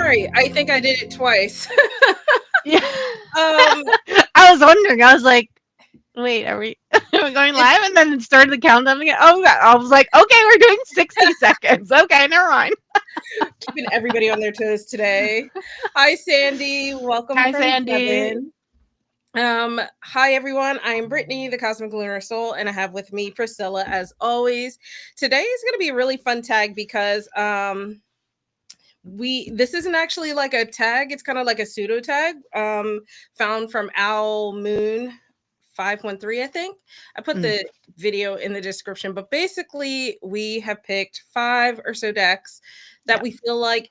sorry. I think I did it twice. Yeah. um, I was wondering. I was like, wait, are we, are we going it's live? And then it started the countdown again. Oh, God. I was like, okay, we're doing 60 seconds. Okay, never mind. keeping everybody on their toes today. Hi, Sandy. Welcome Hi, from Sandy. Devin. Hi everyone. I am Brittany, the Cosmic Lunar Soul, and I have with me Priscilla as always. Today is going to be a really fun tag because this isn't actually like a tag, it's kind of like a pseudo tag found from Owl Moon 513, I think. I put Mm, the video in the description, but basically we have picked 5 or so decks that yeah. we feel like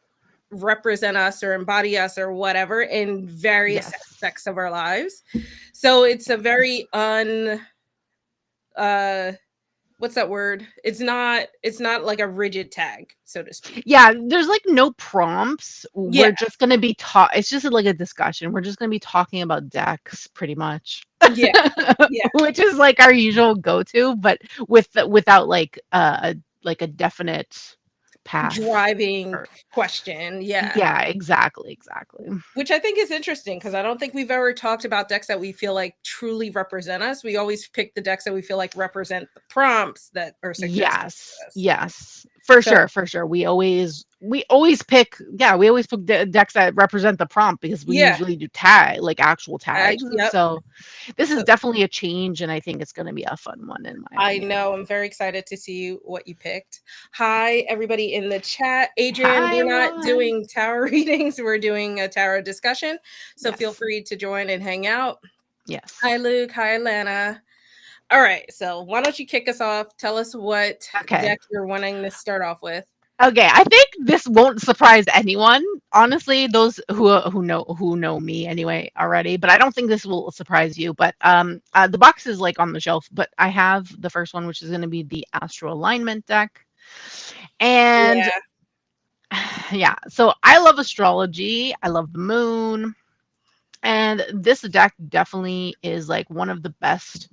represent us or embody us or whatever in various Yes. aspects of our lives. So it's a very uh what's that word? It's not like a rigid tag, so to speak. Yeah, there's like no prompts. Yeah, We're just gonna be taught. It's just like a discussion. We're just gonna be talking about decks, pretty much, yeah, yeah. which is like our usual go-to, but without like a definite path. Driving Or question, yeah. yeah, exactly, exactly. Which I think is interesting because I don't think we've ever talked about decks that we feel like truly represent us. We always pick the decks that we feel like represent the prompts that are suggested Yes, to us. yes, for So sure, for sure. We always pick, yeah, we always pick decks that represent the prompt because we yeah, usually do tag, like actual tags. yep. So this is So definitely a change, and I think it's going to be a fun one, in my I opinion. know I'm very excited to see what you picked. Hi, everybody in the chat. Adrian, Hi, we're not everyone. doing tarot readings, we're doing a tarot discussion. So feel Yes, free to join and hang out. yes. Hi, Luke. Hi, Lana. All right. So why don't you kick us off? Tell us what Okay. deck you're wanting to start off with. Okay, I think this won't surprise anyone. Honestly, those who know me anyway already, but I don't think this will surprise you. But the box is like on the shelf, but I have the first one, which is going to be the Astro Alignment deck. And Yeah. yeah, so I love astrology. I love the moon. And this deck definitely is like one of the best,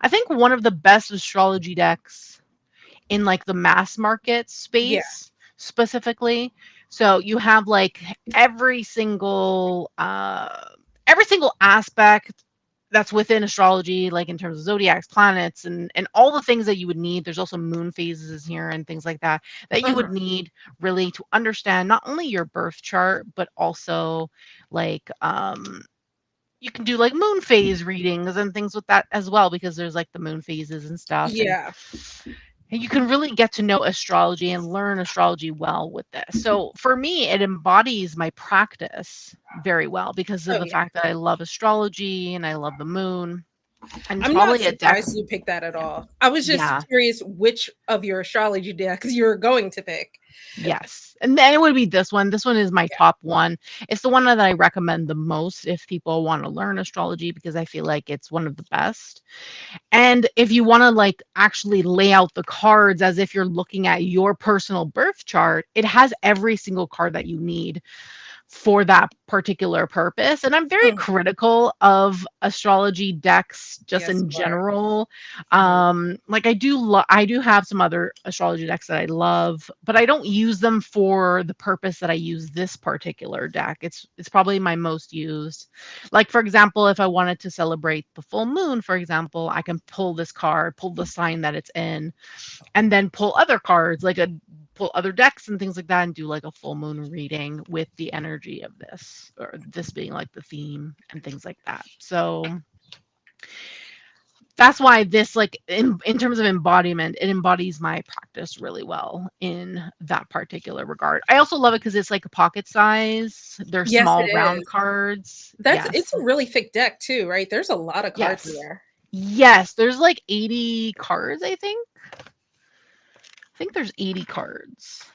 I think one of the best astrology decks in like the mass market Yeah. space specifically. So you have like every single every single aspect that's within astrology, like in terms of zodiacs, planets, and all the things that you would need. There's also moon phases here and things like that that you Uh-huh. would need really to understand not only your birth chart, but also like you can do like moon phase readings and things with that as well, because there's like the moon phases and stuff, Yeah. and you can really get to know astrology and learn astrology well with this. So for me, it embodies my practice very well because of Oh the yeah. fact that I love astrology and I love the moon. And it's I'm not probably a deck. surprised you picked that at all. I was just Yeah. curious which of your astrology decks you're going to pick. Yes. And then it would be this one. This one is my Yeah. top one. It's the one that I recommend the most if people want to learn astrology, because I feel like it's one of the best. And if you want to like actually lay out the cards as if you're looking at your personal birth chart, it has every single card that you need for that particular purpose. And I'm very Mm. critical of astrology decks just Yes, in you are. general. Mhm. Like I do have some other astrology decks that I love, but I don't use them for the purpose that I use this particular deck. It's probably my most used. Like for example, if I wanted to celebrate the full moon, for example, I can pull this card, pull the sign that it's in, and then pull other cards, like a pull other decks and things like that, and do like a full moon reading with the energy of this, or this being like the theme and things like that. So that's why this, like in terms of embodiment, it embodies my practice really well in that particular regard. I also love it because it's like a pocket size. They're Yes, it small round is. cards. It's Yes. a really thick deck too, right? There's a lot of cards in Yes. there. Yes. There's like 80 cards, I think. I think there's 80 cards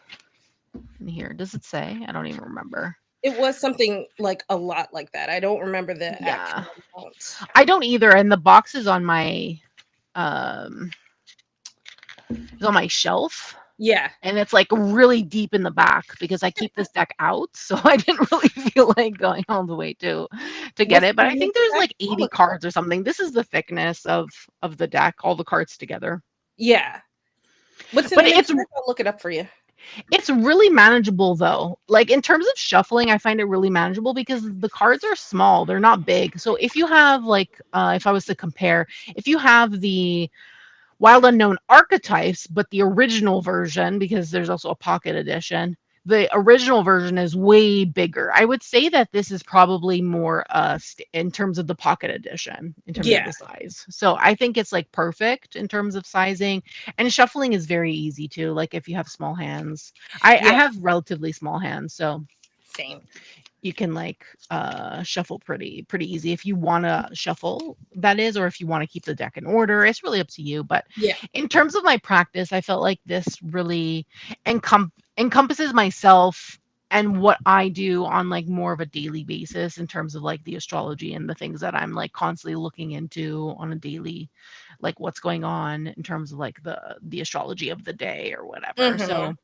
in here. Does it say? I don't even remember. It was something like a lot like that. I don't remember the Yeah. actual amount. I don't either. And the box um is on my shelf. Yeah. And it's like really deep in the back because I keep this deck out. So I didn't really feel like going all the way to get What's it. the But I name of think the there's deck? like 80 cards or something. This is the thickness of the deck, all the cards together. Yeah. What's the But name of it's the deck? I'll look it up for you. It's really manageable though. Like in terms of shuffling, I find it really manageable because the cards are small, they're not big. So if you have like if I was to compare, if you have the Wild Unknown Archetypes, but the original version, because there's also a pocket edition, the original version is way bigger. I would say that this is probably more in terms of the pocket edition, in terms of Yeah. the size. So I think it's like perfect in terms of sizing, and shuffling is very easy too. Like if you have small hands, I Yeah. have relatively small hands, so Same. you can like shuffle pretty easy if you want to shuffle, that is, or if you want to keep the deck in order. It's really up to you. But Yeah. in terms of my practice, I felt like this really encompasses myself and what I do on like more of a daily basis in terms of like the astrology and the things that I'm like constantly looking into on a daily, like what's going on in terms of like the astrology of the day or whatever. Hmm. So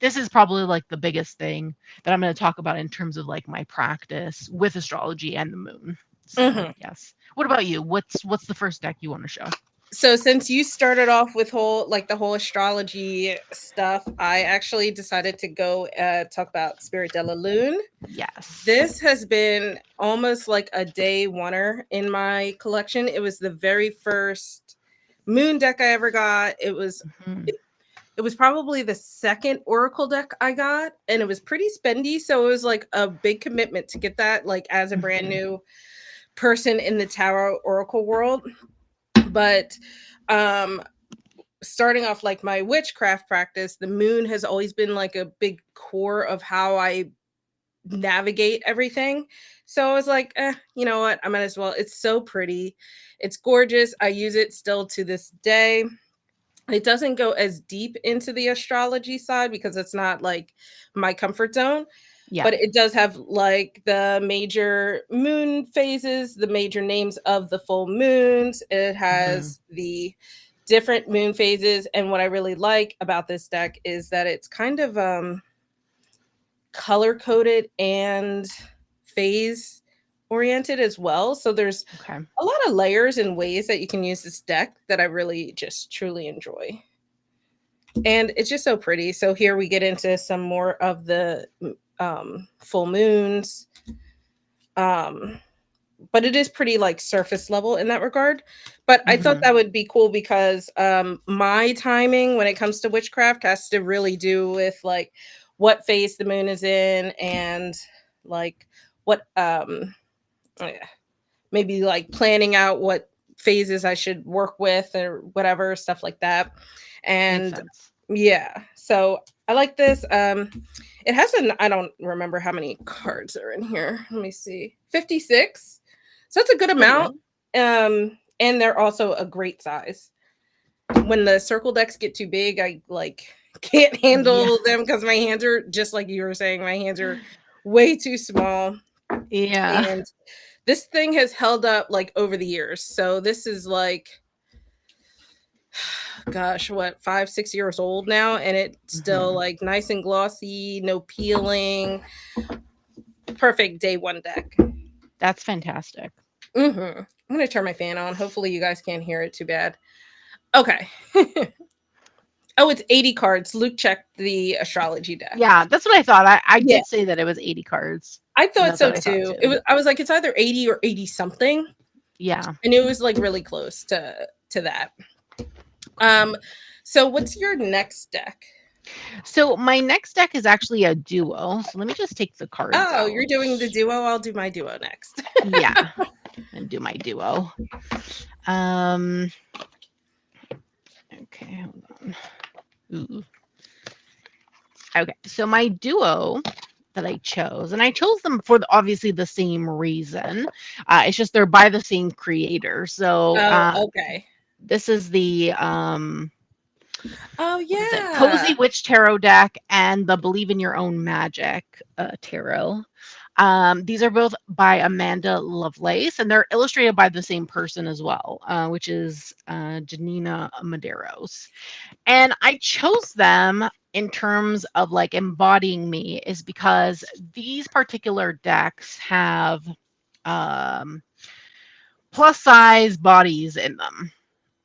this is probably like the biggest thing that I'm going to talk about in terms of like my practice with astrology and the moon. So, Hmm. yes. What about you? What's the first deck you want to show? So since you started off with the whole astrology stuff, I actually decided to go talk about Spirit de la Lune. Yes. This has been almost like a day oneer in my collection. It was the very first moon deck I ever got. Mhm. It was probably the second oracle deck I got, and it was pretty spendy, so it was like a big commitment to get that like as a brand Mhm. new person in the tarot oracle world. But um starting off like my witchcraft practice, the moon has always been like a big core of how I navigate everything. So I was like, you know what? I might as well. It's so pretty. It's gorgeous. I use it still to this day. It doesn't go as deep into the astrology side because it's not like my comfort zone, Yeah. but it does have like the major moon phases, the major names of the full moons. It Mhm. has the different moon phases. And what I really like about this deck is that it's kind of color coded and phase oriented as well. So there's Okay. a lot of layers and ways that you can use this deck that I really just truly enjoy. And it's just so pretty. So here we get into some more of the full moons. Um, but it is pretty like surface level in that regard. But I thought Mhm. that would be cool because my timing when it comes to witchcraft has to really do with like what phase the moon is in and like what yeah, maybe like planning out what phases I should work with or whatever stuff like that. Makes And sense. yeah, so I like this. It has an I don't remember how many cards are in here. Let me see. 56. So that's a good Pretty amount. good. And they're also a great size. When the circle decks get too big, I like can't Yeah. handle them because my hands are just like you were saying, my hands are way too small. Yeah. And this thing has held up like over the years. So this is like gosh, what, 5, 6 years old now, and it's still Mhm. like nice and glossy, no peeling, perfect day one deck. That's fantastic. I'm gonna turn my fan on. Hopefully, you guys can't hear it too bad. Okay. Oh, it's 80 cards. Luke checked the astrology deck. Yeah, that's what I thought. I Yeah, did say that it was 80 cards. I And thought that's what so I thought too. too. I was like, it's either 80 or 80 something, Yeah. and it was like really close to that. Um, so what's your next deck? So my next deck is actually a duo. So let me just take the cards Oh, out. you're doing the duo. I'll do my duo next. Yeah, and do my duo. Um, okay, hold on. Ooh. Okay, so my duo that I chose, and I chose them for obviously the same reason. It's just they're by the same creator. So Oh, okay. this is the Oh what is it? Cozy yeah. Witch Tarot deck and the Believe in Your Own Magic tarot. These are both by Amanda Lovelace, and they're illustrated by the same person as well, which is Janina Medeiros. And I chose them in terms of like embodying me, is because these particular decks have um, plus size bodies in them.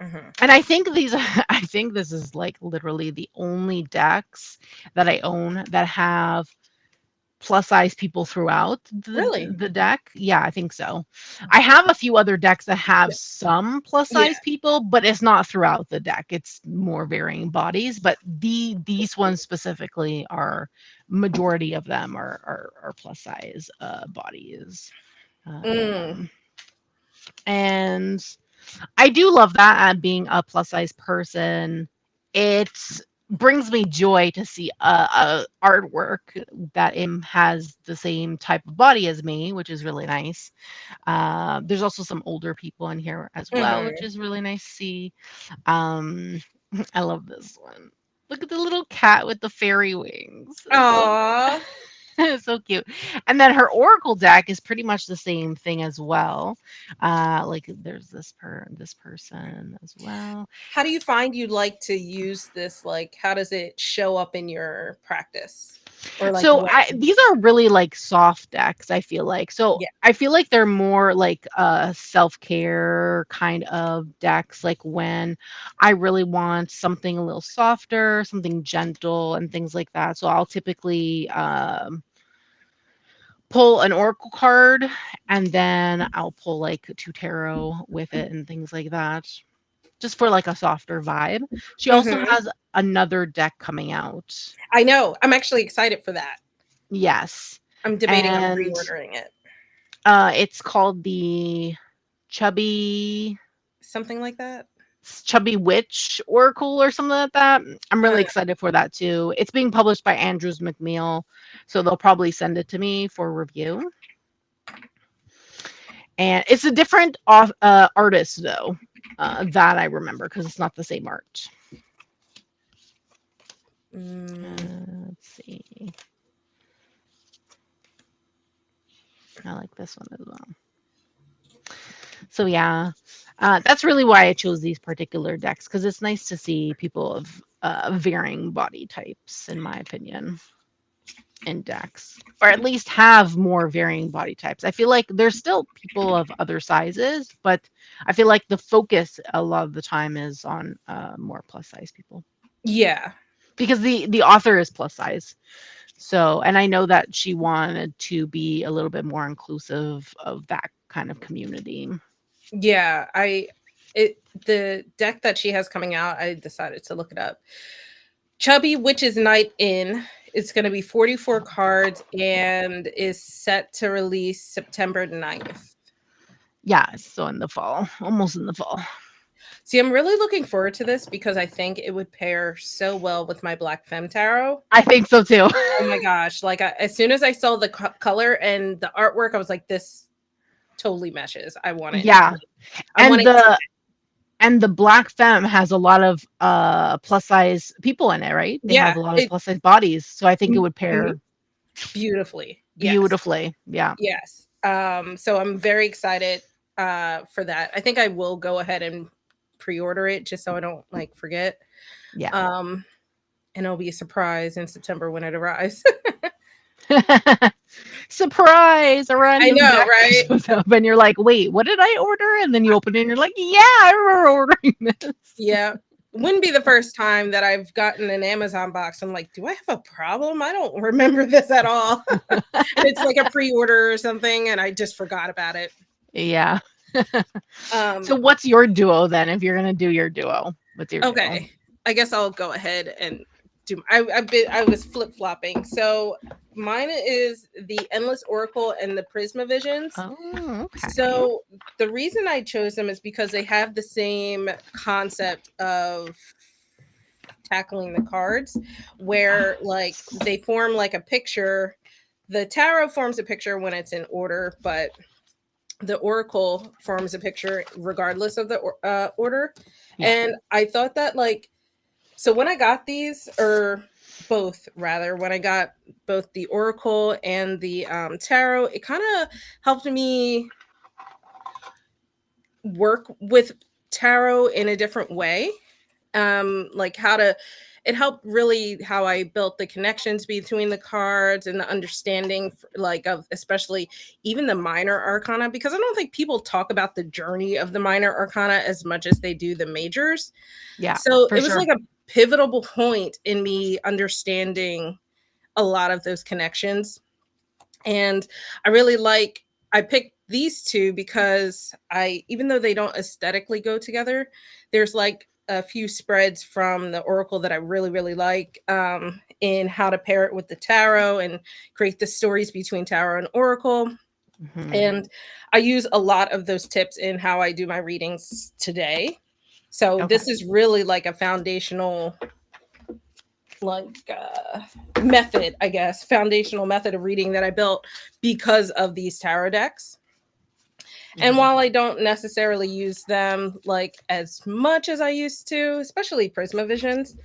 Mhm. And I think these I think this is like literally the only decks that I own that have plus size people throughout Really? the deck. Yeah, I think so. I have a few other decks that have Yeah. some plus Yeah. size people, but it's not throughout the deck. It's more varying bodies, but these ones specifically are majority of them are plus size bodies in Mm. them. And I do love that at being a plus size person. It brings me joy to see a artwork that has the same type of body as me, which is really nice. There's also some older people in here as well, which Mhm. is really nice to see. Um, I love this one. Look at the little cat with the fairy wings. It's so Aw. so cute. And then her oracle deck is pretty much the same thing as well. Like there's this person as well. How do you find you like to use this? Like, how does it show up in your practice? Or like So when? these are really like soft decks, I feel like. So Yeah. I feel like they're more like self-care kind of decks, like when I really want something a little softer, something gentle and things like that. So I'll typically pull an oracle card and then I'll pull like two tarot with it and things like that. Just for like a softer vibe. She also Mhm. has another deck coming out. I know. I'm actually excited for that. Yes. I'm debating on And pre-ordering it. it's called the Chubby Something like that? Chubby Witch Oracle or something like that. I'm Uh, really excited for that too. It's being published by Andrews McMeel, so they'll probably send it to me for review. And it's a different artist though, that I remember because it's not the same art. mm, Let's see. I like this one as well. So yeah, that's really why I chose these particular decks because it's nice to see people of varying body types, in my opinion, in decks, or at least have more varying body types. I feel like there's still people of other sizes, but I feel like the focus a lot of the time is on more plus size people yeah. because the author is plus size. So, and I know that she wanted to be a little bit more inclusive of that kind of community. Yeah. The deck that she has coming out, I decided to look it up. Chubby Witch's Night In. It's going to be 44 cards and is set to release September 9th. Yeah, so in the fall, almost in the fall. See, I'm really looking forward to this because I think it would pair so well with my Black Femme Tarot. I think so too. Oh my gosh. Like, as soon as I saw the color and the artwork, I was like, this totally meshes. I want it. Yeah, I want and it. the Black Femme has a lot of plus size people in it, right? They have Yeah. a lot of plus size bodies, so I think it would Mhm. pair Beautifully. Yes. beautifully. Yeah. Yes. So I'm very excited for that. I think I will go ahead and pre-order it just so I don't like forget. Yeah. Um, and it'll be a surprise in September when it arrives. Surprise! A I random know, deck right? shows up, and you're like, "Wait, what did I order?" And then you open it, and you're like, "Yeah, I remember ordering this." Yeah. Wouldn't be the first time that I've gotten an Amazon box. I'm like, do I have a problem? I don't remember this at all. And it's like a pre-order or something, and I just forgot about it. Yeah. Um, So, what's your duo then? If you're gonna do your duo, what's your duo? okay. I guess I'll go ahead and do I was flip-flopping. So mine is the Endless Oracle and the Prisma Visions. Oh, okay. So the reason I chose them is because they have the same concept of tackling the cards where like Yes. they form like a picture. The tarot forms a picture when it's in order, but the oracle forms a picture regardless of the order. Yeah. And I thought that like, so when I got these, or both rather, when I got both the oracle and the tarot, it kind of helped me work with tarot in a different way. like how to it helped really how I built the connections between the cards and the understanding like of especially even the minor arcana, because I don't think people talk about the journey of the minor arcana as much as they do the majors. Yeah, So for it was sure. like a pivotal point in me understanding a lot of those connections. And I really like I picked these two because I even though they don't aesthetically go together, there's like a few spreads from the oracle that I really really like in how to pair it with the tarot and create the stories between tarot and oracle. Mhm. And I use a lot of those tips in how I do my readings today. So Okay. this is really like a foundational like method, I guess, foundational method of reading that I built because of these tarot decks. And Mhm. while I don't necessarily use them like as much as I used to, especially Prisma Visions,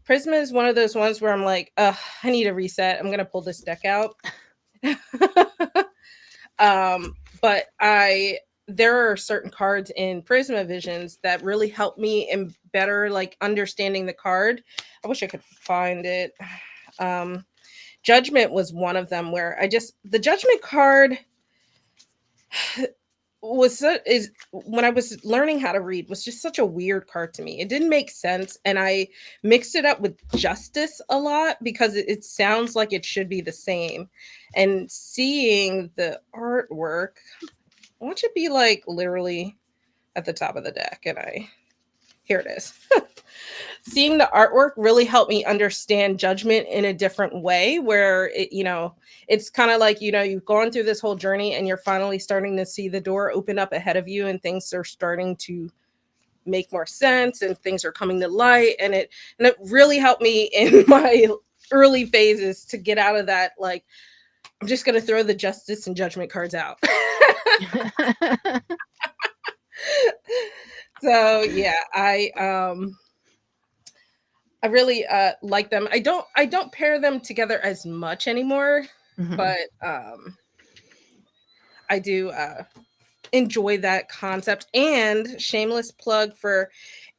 Prisma is one of those ones where I'm like, I need a reset. I'm gonna pull this deck out. But I there are certain cards in Prisma Visions that really help me in better like understanding the card. I wish I could find it. Um, Judgment was one of them where I just the Judgment card is when I was learning how to read was just such a weird card to me. It didn't make sense, and I mixed it up with Justice a lot because it sounds like it should be the same. And seeing the artwork, I want you to be like literally at the top of the deck, and I here it is. Seeing the artwork really helped me understand Judgment in a different way where it's kind of like you've gone through this whole journey and you're finally starting to see the door open up ahead of you and things are starting to make more sense and things are coming to light, and it really helped me in my early phases to get out of that like I'm just going to throw the Justice and Judgment cards out. So yeah, I really like them. I don't pair them together as much anymore, Mhm. but I do enjoy that concept. And shameless plug for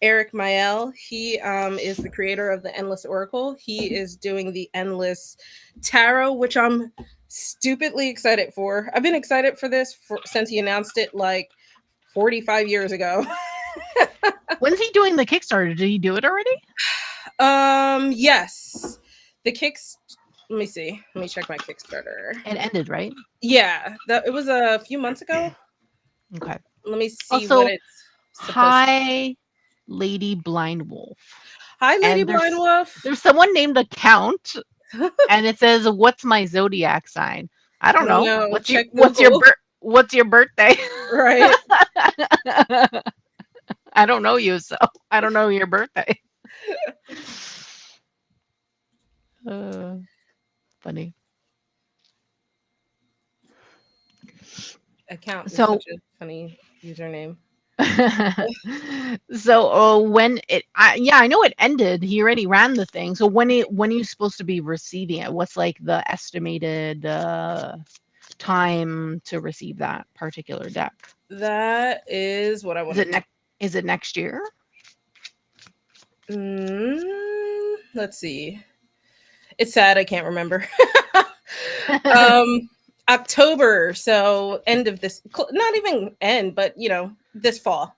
Eric Mael. He is the creator of the Endless Oracle. He is doing the Endless Tarot, which I'm stupidly excited for. I've been excited for this since he announced it like 45 years ago. When's he doing the Kickstarter? Did he do it already? Yes. The kicks Let me see. Let me check my Kickstarter. It ended, right? Yeah, it was a few months ago. Okay. Let me see what Also, it's supposed to. hi, Lady Blind Wolf. Hi, Lady And Blind Wolf. there's someone named Account, and it says, "What's my zodiac sign?" I I don't don't know. know. What's your Check Google. what's your birthday? Right. I don't know you, so I don't know your birthday. Uh, funny. Account is So such a funny username. so when yeah, I know it ended. He already ran the thing. So when are you supposed to be receiving it? What's like the estimated time to receive that particular deck? That is what I Is want it to. next is it next year? Let's see. It's sad I can't remember. um, October, so end of this, not even end, but this fall.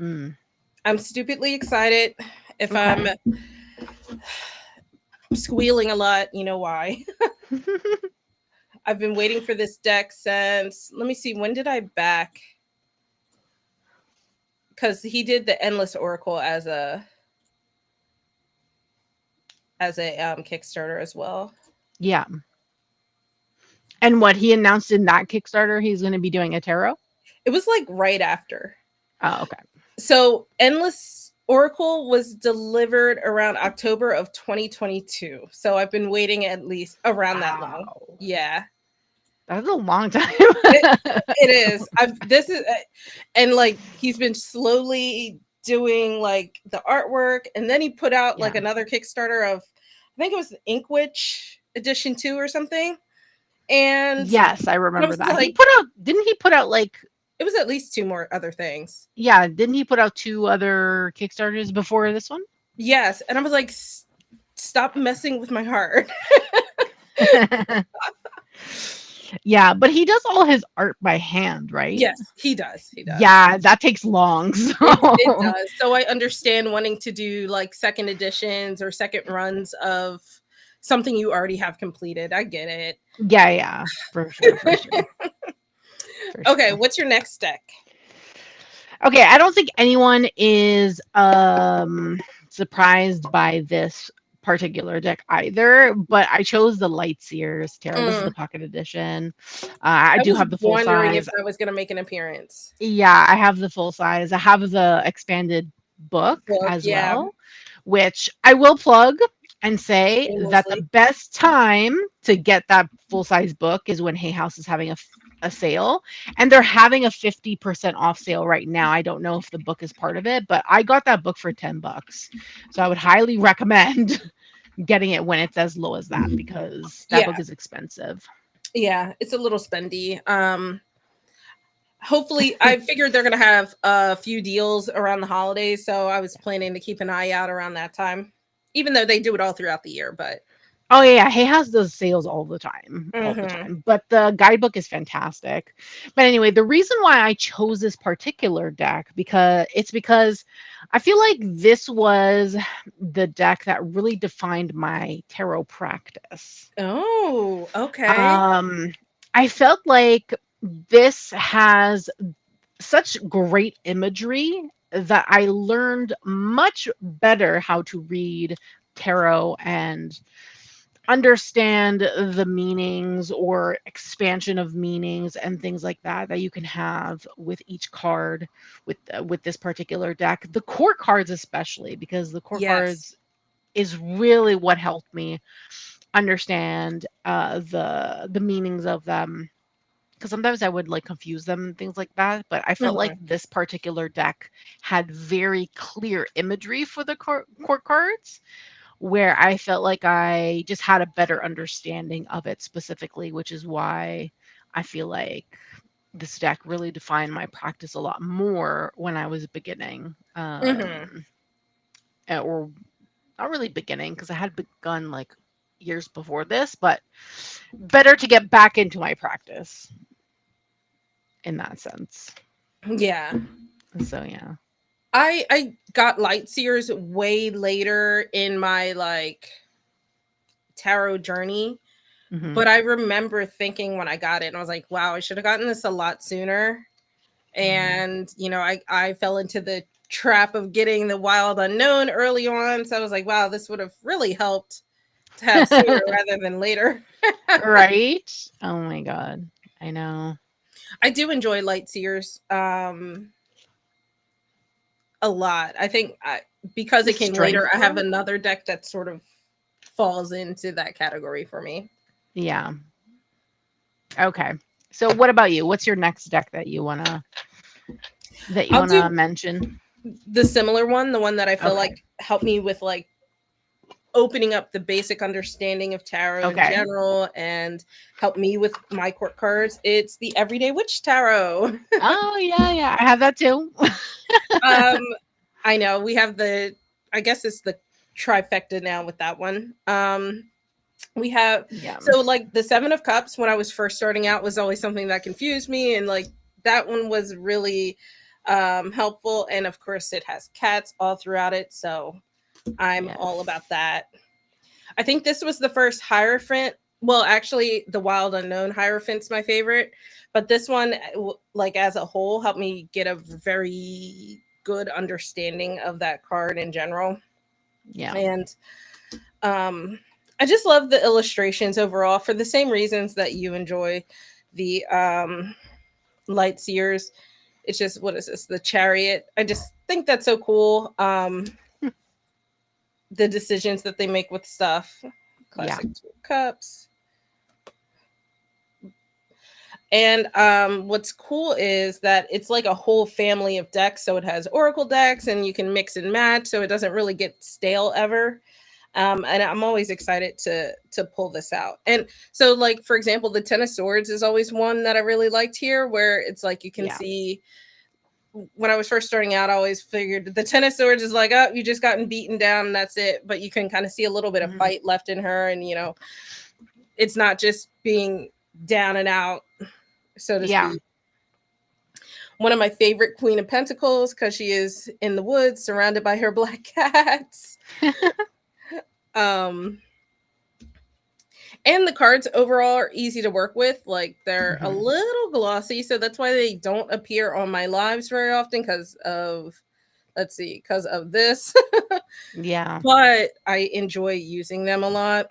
Mm, I'm stupidly excited. If I'm okay. squealing a lot, you know why. I've been waiting for this deck since, let me see, when did I back? Because he did the Endless Oracle as a Kickstarter as well. Yeah. And what he announced in that Kickstarter, he's going to be doing a tarot? It was like right after. Oh, okay. So Endless Oracle was delivered around October of 2022. So I've been waiting at least around that long. Wow. Yeah. That's a long time. It, it is. This is and like he's been slowly doing like the artwork, and then he put out Yeah. like another Kickstarter of I think it was Inkwitch edition 2 or something. And Yes, I I remember was that. like, Didn't he put out like It was at least two more other things. Yeah, didn't he put out 2 other Kickstarters before this one? Yes, and I was like, stop messing with my heart. Yeah, but he does all his art by hand, right? Yes, he does. He does. Yeah, that takes long. It So does. So I understand wanting to do like second editions or second runs of something you already have completed. I get it. yeah, yeah, for sure, for sure, for Okay, sure. what's your next deck? Okay, I don't think anyone is surprised by this particular deck either, but I chose the Lightseers Tarot. This is the Mm, pocket edition. I I do was have the full wondering if size. that was going to make an appearance. Yeah, I have the full size. I have the expanded book Book, as yeah, well, which I will plug and say that the shamelessly. best time to get that full size book is when Hay House is having a sale, and they're having a 50% off sale right now. I don't know if the book is part of it, but I got that book for $10. So I would highly recommend getting it when it's as low as that because that Yeah, book is expensive. yeah, it's a little spendy. Hopefully, I figured they're going to have a few deals around the holidays, so I was planning to keep an eye out around that time, even though they do it all throughout the year. But Oh yeah, Hay House does sales all the mhm. time. But the guidebook is fantastic. But anyway, the reason why I chose this particular deck because I feel like this was the deck that really defined my tarot practice. Oh, okay. Um, I felt like this has such great imagery that I learned much better how to read tarot and understand the meanings or expansion of meanings and things like that that you can have with each card with this particular deck, the core cards especially, because the core Yes. cards is really what helped me understand the meanings of them, because sometimes I would like confuse them and things like that, but I felt like Mhm. this particular deck had very clear imagery for the core cards, where I felt like I just had a better understanding of it specifically, which is why I feel like this deck really defined my practice a lot more when I was beginning. Mhm. Or not really beginning, because I had begun like years before this, but better to get back into my practice in that sense. Yeah. So yeah. I got light seers way later in my like tarot journey, Hmm. but I remember thinking when I got it, and I was like, wow, I should have gotten this a lot sooner. Yeah. And I fell into the trap of getting the wild unknown early on. So I was like, wow, this would have really helped to have sooner rather than later. Right? Oh my god. I know. I do enjoy light seers a lot. I think because it It's came later, I have straightforward. another deck that sort of falls into that category for me. Yeah. Okay. So what about you? What's your next deck that you I'll wanna do mention? the similar one, the one that I feel Okay. like helped me with like opening up the basic understanding of tarot in Okay. general and help me with my court cards. It's the Everyday Witch Tarot. Oh yeah, yeah. I have that too. um, I know we have I guess it's the trifecta now with that one. We have, Yeah. so like the Seven of Cups when I was first starting out was always something that confused me, and like that one was really helpful. And of course, it has cats all throughout it, so I'm all Yes. about that. I think this was the first Hierophant. Well, actually, the Wild Unknown Hierophant's my favorite, but this one, like as a whole, helped me get a very good understanding of that card in general. Yeah. And um, I just love the illustrations overall for the same reasons that you enjoy the Light Seers. It's just, what is this? The Chariot. I just think that's so cool. The decisions that they make with stuff. Yeah. Classic Two of Cups. And what's cool is that it's like a whole family of decks. So it has Oracle decks and you can mix and match. So it doesn't really get stale ever. And I'm always excited to pull this out. And so, like for example, the Ten of Swords is always one that I really liked here, where it's like you can Yeah. see. When I was first starting out, I always figured the Ten of Swords is like, oh, you just gotten beaten down, and that's it. But you can kind of see a little bit of fight left in her, and it's not just being down and out, so to Yeah. speak. One of my favorite Queen of Pentacles, because she is in the woods surrounded by her black cats. um and the cards overall are easy to work with. Like they're a little glossy, so that's why they don't appear on my lives very often, because of this. Yeah. But I enjoy using them a lot.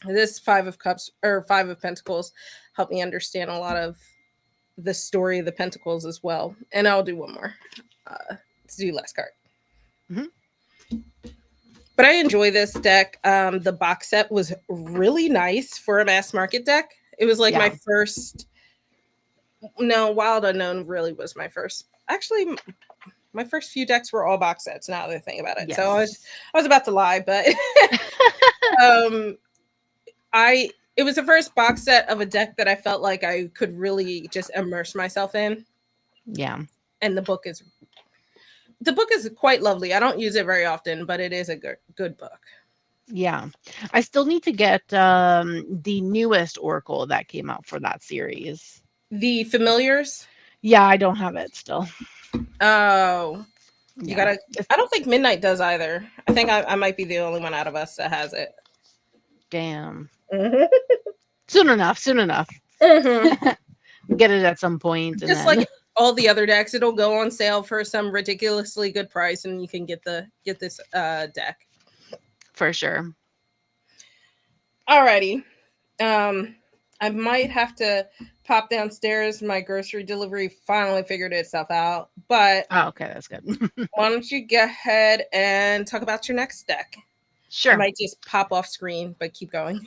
This Five of Cups or Five of Pentacles helped me understand a lot of the story of the Pentacles as well. And I'll do one more to do last card. But I enjoy this deck. The box set was really nice for a mass market deck. It was like my first. No, Wild Unknown really was my first. Actually, my first few decks were all box sets. Now that I think about it, so I was about to lie, but it was the first box set of a deck that I felt like I could really just immerse myself in. Yeah. And the book is quite lovely. I don't use it very often, but it is a good book. Yeah. I still need to get the newest Oracle that came out for that series. The Familiars? Yeah, I don't have it still. Oh. You gotta. I don't think Midnight does either. I think I might be the only one out of us that has it. Damn. Soon enough. Get it at some point. Just like all the other decks, it'll go on sale for some ridiculously good price, and you can get this deck. For sure. Alrighty. I might have to pop downstairs. My grocery delivery finally figured itself out. But okay, that's good. Why don't you go ahead and talk about your next deck? Sure. I might just pop off screen, but keep going.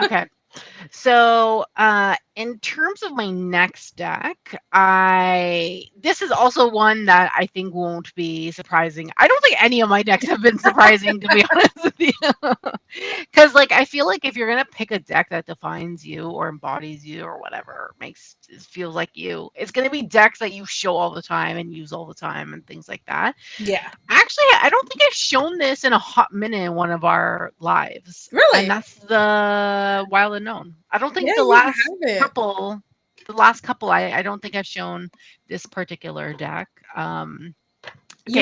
Okay. So in terms of my next deck, this is also one that I think won't be surprising. I don't think any of my decks have been surprising, to be honest with you. Because like I feel like if you're gonna pick a deck that defines you or embodies you or whatever feels like you, it's gonna be decks that you show all the time and use all the time and things like that. Yeah. Actually, I don't think I've shown this in a hot minute in one of our lives. Really? And that's the Wild Unknown. I don't think the last couple, I don't think I've shown this particular deck. You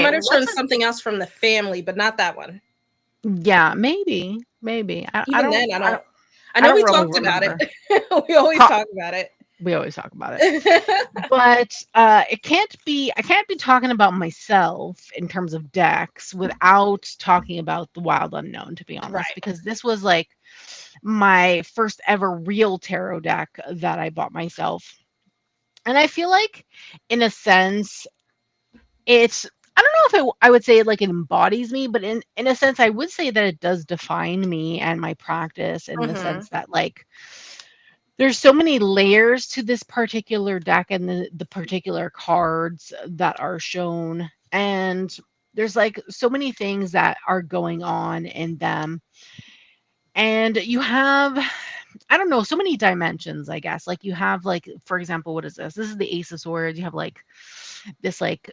might have shown something else from the family, but not that one. Yeah, maybe. I know we talked about it. We always talk about it. We always talk about it. But I can't be talking about myself in terms of decks without talking about the Wild Unknown, to be honest, right. Because this was like my first ever real tarot deck that I bought myself. And I feel like in a sense I don't know if I would say like it embodies me, but in a sense I would say that it does define me and my practice in the sense that like there's so many layers to this particular deck and the particular cards that are shown. And there's like so many things that are going on in them. And you have, I don't know, so many dimensions, I guess. Like you have like, for example, what is this? This is the Ace of Swords. You have like this like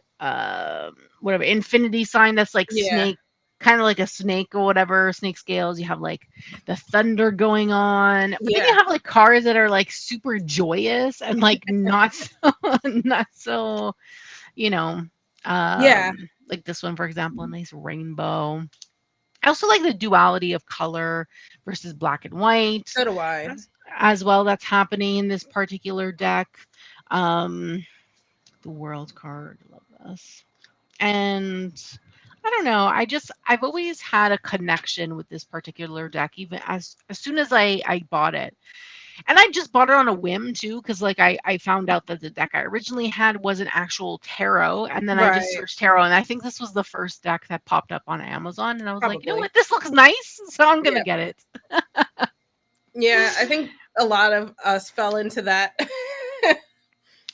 whatever infinity sign that's like snake, kind of like a snake or whatever, snake scales. You have like the thunder going on, but then you have like cards that are like super joyous and like not so like this one, for example, a nice rainbow. I also like the duality of color versus black and white. So do I. As well, that's happening in this particular deck. The World card, love this. And I don't know, I've always had a connection with this particular deck, even as soon as I bought it. And I just bought it on a whim too, because like I found out that the deck I originally had was an actual tarot, and then I just searched tarot, and I think this was the first deck that popped up on Amazon, and I was like, you know what, this looks nice, so I'm gonna get it. Yeah, I think a lot of us fell into that.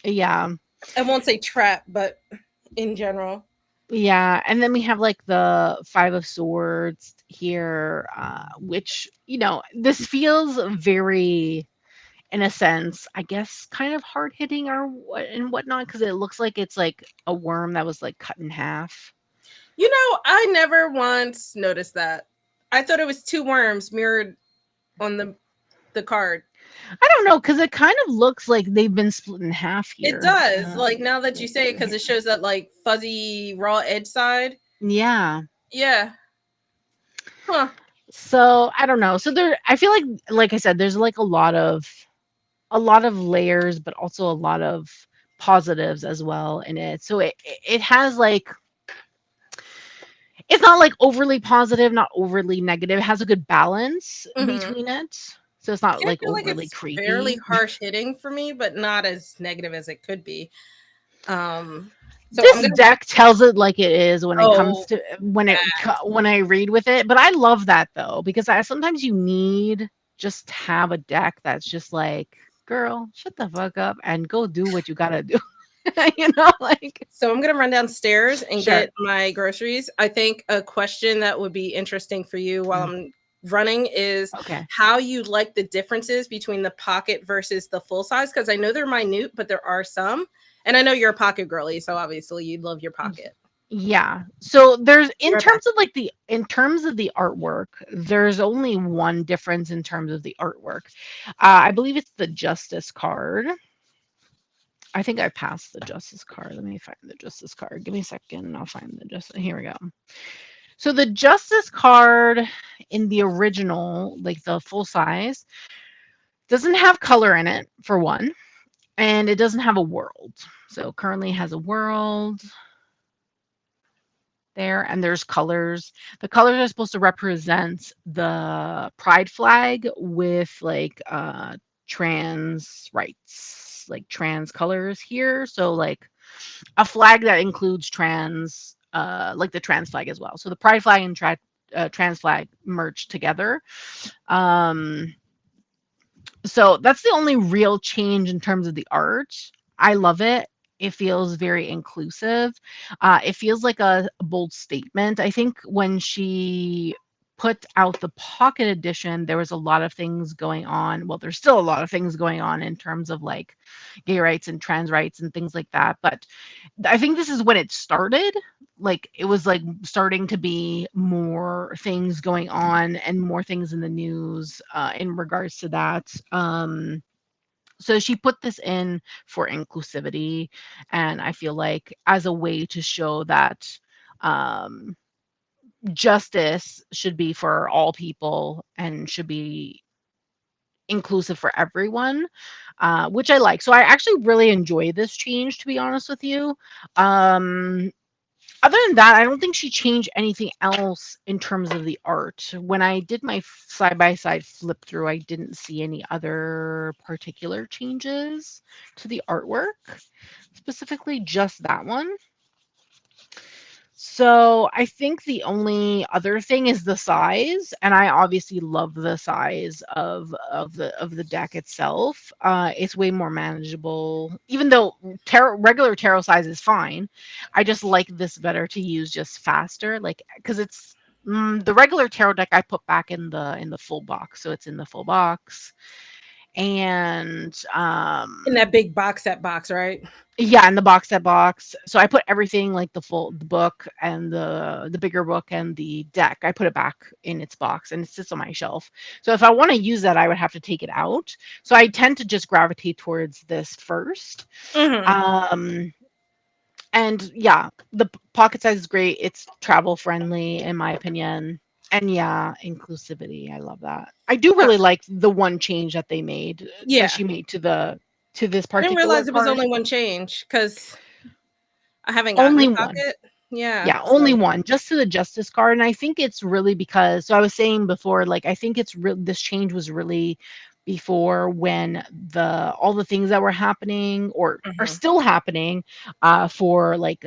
Yeah. I won't say trap, but in general. Yeah, and then we have like the Five of Swords here, which, this feels very, in a sense, I guess, kind of hard hitting or and whatnot, because it looks like it's like a worm that was like cut in half. I never once noticed that. I thought it was two worms mirrored on the card. I don't know, because it kind of looks like they've been split in half It here. does. Like now that you say it, because it shows that like fuzzy raw edge side. Yeah. Yeah. Huh. So I don't know. So there, I feel like I said, there's like a lot of layers, but also a lot of positives as well in it. So it has like, it's not like overly positive, not overly negative. It has a good balance Hmm. between it. So it's not I like feel like overly it's fairly creepy. harsh hitting for me, but not as negative as it could be. Um, so I'm This gonna. deck tells it like it is when it comes Oh, to when I read with it. But I love that though, because sometimes you need just to have a deck that's just like, girl, shut the fuck up and go do what you gotta do. Like, so I'm gonna run downstairs and sure. get my groceries. I think a question that would be interesting for you while Mm, I'm running is okay. how you like the differences between the pocket versus the full size, because I know they're minute, but there are some. And I know you're a pocket girly, so obviously you'd love your pocket. Yeah. So there's Be right back. in terms of the artwork, there's only one difference in terms of the artwork. I believe it's the Justice card. I think I passed the Justice card. Let me find the Justice card. Give me a second and I'll find the Justice. Here we go. So the Justice card in the original, like the full size, doesn't have color in it for one, and it doesn't have a world. So currently has a world there, and there's colors. The colors are supposed to represent the pride flag with like trans rights, like trans colors here. So like a flag that includes trans, like the trans flag as well. So the pride flag and trans flag merged together. Um, so that's the only real change in terms of the art. I love it. It feels very inclusive. It feels like a bold statement. I think when she put out the pocket edition, there was a lot of things going on. Well, there's still a lot of things going on in terms of like gay rights and trans rights and things like that. But I think this is when it started. Like it was like starting to be more things going on and more things in the news in regards to that. So she put this in for inclusivity, and I feel like as a way to show that um, justice should be for all people and should be inclusive for everyone, which I like. So I actually really enjoy this change, to be honest with you. Um, Other than that, I don't think she changed anything else in terms of the art. When I did my side by side flip through, I didn't see any other particular changes to the artwork, specifically just that one. So I think the only other thing is the size, and I obviously love the size of the deck itself. It's way more manageable, even though regular tarot size is fine. I just like this better to use just faster, like because it's the regular tarot deck I put back in the full box, so it's in the full box, and In that big box set box, right? yeah, in the box set box. So I put everything like the book and the bigger book and the deck. I put it back in its box and it sits on my shelf. So if I want to use that, I would have to take it out. So I tend to just gravitate towards this first. Hmm. Um and yeah, the pocket size is great. It's travel friendly in my opinion. And yeah, inclusivity. I love that. I do really like the one change that they made that Yeah. she made to this I didn't particular realize there was card. only one change because I haven't gotten the Only one. pocket. Yeah. Yeah, only So. one, just to the Justice card, and I think it's really because so I was saying before, like, I think this change was really before when all the things that were happening or are Mhm. still happening, for, like,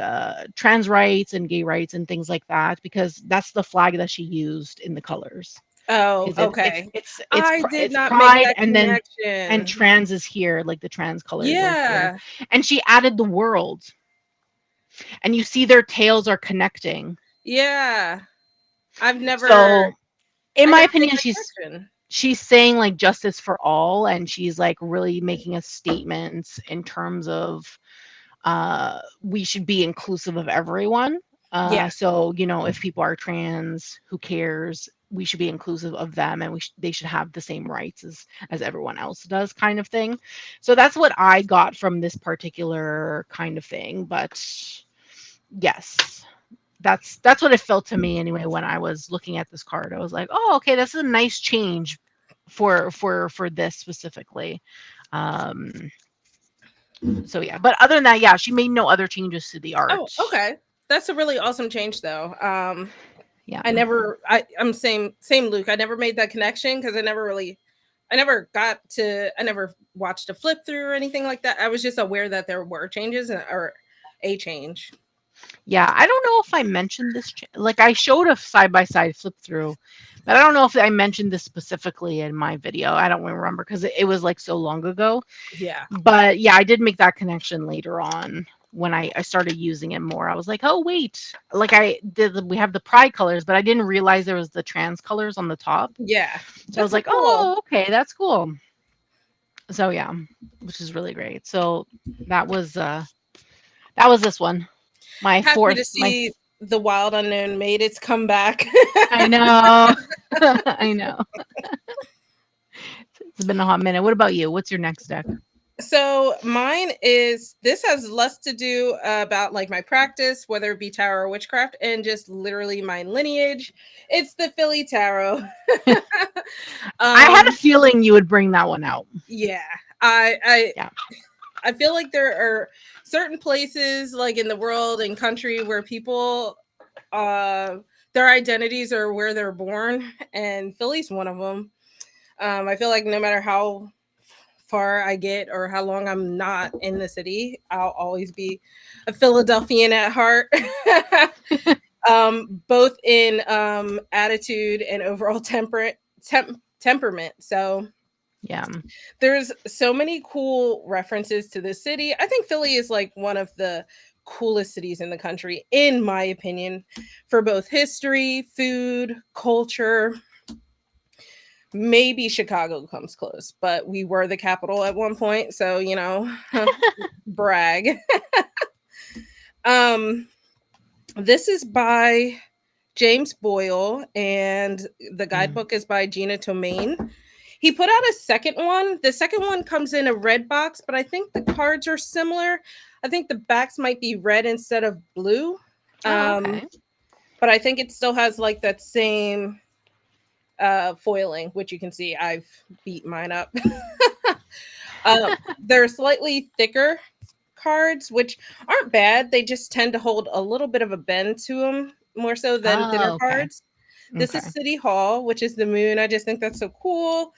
trans rights and gay rights and things like that, because that's the flag that she used in the colors. Oh, Is okay. I did it's not make pride that and then and connection. trans is here, like, the trans colors are here, Yeah. and she added the world. and you see their tails are connecting. Yeah. I've never So, in I my never made opinion, that connection. she's saying like justice for all, and she's like really making a statement in terms of we should be inclusive of everyone. Yeah. So, you know, if people are trans, who cares? We should be inclusive of them, and they should have the same rights as everyone else does, kind of thing. So that's what I got from this particular kind of thing. But yes, that's what it felt to me anyway when I was looking at this card. I was like, oh, okay, this is a nice change for this specifically. Um, so yeah, but other than that, yeah, she made no other changes to the art. Oh, okay. That's a really awesome change though. Yeah. I'm same Luke. I never made that connection because I never watched a flip through or anything like that. I was just aware that there were changes or a change. Yeah, I don't know if I mentioned this. Like I showed a side by side flip through, but I don't know if I mentioned this specifically in my video. I don't remember because it was like so long ago. Yeah. But yeah, I did make that connection later on when I started using it more. I was like, oh wait, like we have the pride colors, but I didn't realize there was the trans colors on the top. Yeah. So I was That's like, cool. oh, okay, that's cool. So yeah, which is really great. So that was this one. My Happy fourth, to my see the Wild Unknown made its comeback. I know. I know. It's been a hot minute. What about you? What's your next deck? So mine is this has less to do about like my practice, whether it be tarot or witchcraft, and just literally my lineage. It's the Philly Tarot. I had a um, feeling you would bring that one out. yeah, I Yeah. I feel like there are certain places like in the world and country where people their identities are where they're born, and Philly's one of them. I feel like no matter how far I get or how long I'm not in the city, I'll always be a Philadelphian at heart. Both in attitude and overall temperament. So Yeah. there's so many cool references to the city. I think Philly is like one of the coolest cities in the country, in my opinion, for both history, food, culture. Maybe Chicago comes close, but we were the capital at one point, so brag. um, this is by James Boyle, and the Mm. guidebook is by Gina Tomaine. He put out a second one. The second one comes in a red box, but I think the cards are similar. I think the backs might be red instead of blue. Oh, okay. But I think it still has like that same foiling, which you can see I've beat mine up. They're slightly thicker cards, which aren't bad. They just tend to hold a little bit of a bend to them more so than thinner Oh, okay. cards. This Okay. is City Hall, which is the moon. I just think that's so cool.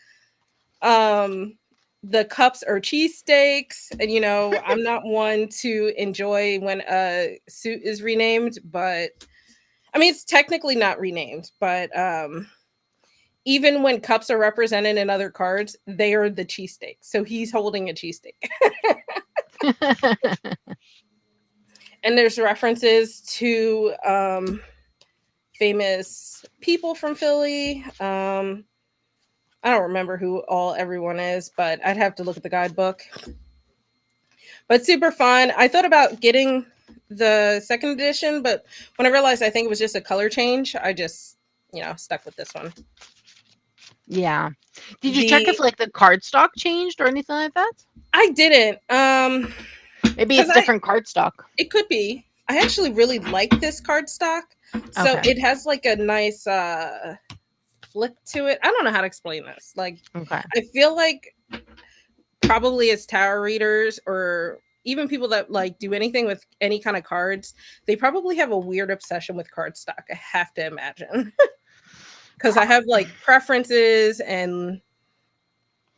Um, the cups are cheesesteaks, and I'm not one to enjoy when a suit is renamed, but I mean it's technically not renamed, but even when cups are represented in other cards, they are the cheesesteak. So he's holding a cheesesteak. And there's references to famous people from Philly. I don't remember who everyone is, but I'd have to look at the guidebook. But super fun. I thought about getting the second edition, but when I realized I think it was just a color change, I just, stuck with this one. Yeah. Did you check The if like the cardstock changed or anything like that? I didn't. Maybe Because it's different cardstock. it could be. I actually really like this cardstock. So Okay. it has like a nice flip to it. I don't know how to explain this. Like Okay. I feel like probably as tarot readers or even people that like do anything with any kind of cards, they probably have a weird obsession with cardstock. I have to imagine. Because I have like preferences and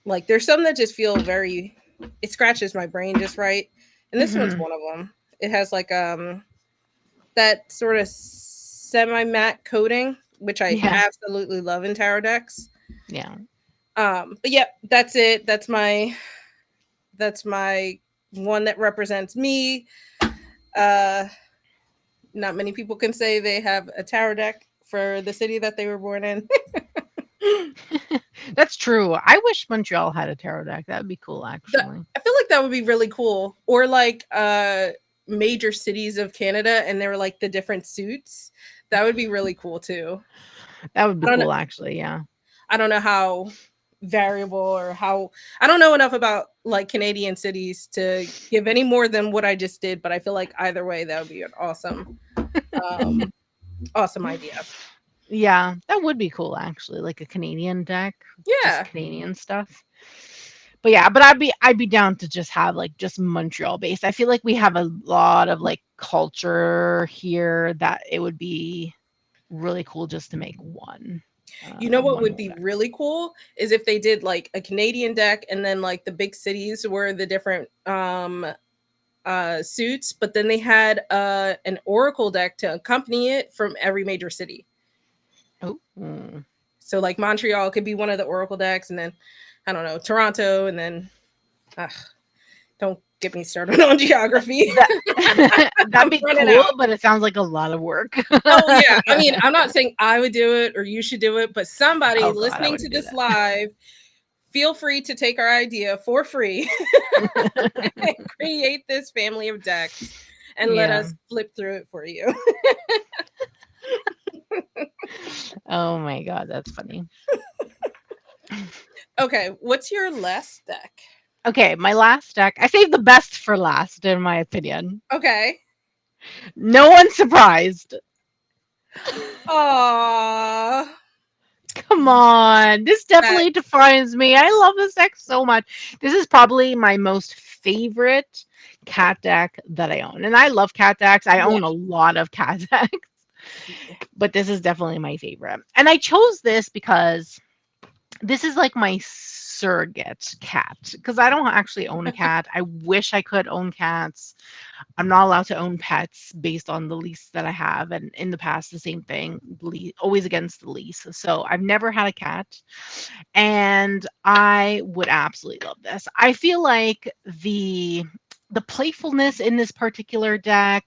like there's some that just feel very it scratches my brain just right. And this one's Mm-hmm. one of them. It has like that sort of semi matte coating, which I Yeah. absolutely love in tarot decks. Yeah. But yeah, that's it. That's my one that represents me. Uh not many people can say they have a tarot deck for the city that they were born in. That's true. I wish Montreal had a tarot deck. That would be cool, actually. I feel like that would be really cool. Or like major cities of Canada and they were like the different suits. That would be really cool too. That would be I don't know, cool, actually. Yeah. I don't know how variable or how I don't know enough about like Canadian cities to give any more than what I just did, but I feel like either way that would be an um awesome idea. Yeah, that would be cool, actually. Like a Canadian deck, just Yeah. Canadian stuff. But yeah, but I'd be down to just have like just Montreal based. I feel like we have a lot of like culture here that it would be really cool just to make You know what one would whole be deck. really cool is if they did like a Canadian deck and then like the big cities were the different suits, but then they had an oracle deck to accompany it from every major city. Oh, mm. So like Montreal could be one of the oracle decks, and then I don't know, Toronto, and then ugh, don't get me started on geography. That that'd I'm be running cool, out. but it sounds like a lot of work. Oh yeah, I mean, I'm not saying I would do it or you should do it, but somebody Oh god, I listening to wouldn't do this live, feel free to take our idea for free that. and create this family of decks and let Yeah. us flip through it for you. Oh my god, that's funny. Okay, what's your last deck? Okay, my last deck. I saved the best for last, in my opinion. Okay. No one's surprised. Aww. Come on. This That, definitely defines me. I love this deck so much. This is probably my most favorite cat deck that I own. And I love cat decks. I yeah. own a lot of cat decks, but this is definitely my favorite. And I chose this because this is like my surrogate cat because I don't actually own a cat. I wish I could own cats. I'm not allowed to own pets based on the lease that I have. And in the past, the same thing, always against the lease. So I've never had a cat. And I would absolutely love this. I feel like the playfulness in this particular deck,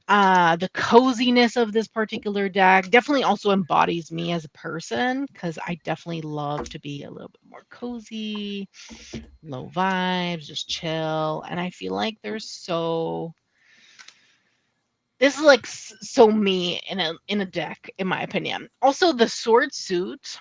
the coziness of this particular deck definitely also embodies me as a person because I definitely love to be a little bit more cozy, low vibes, just chill. And I feel like this is like so me in a deck, in my opinion. Also, the sword suit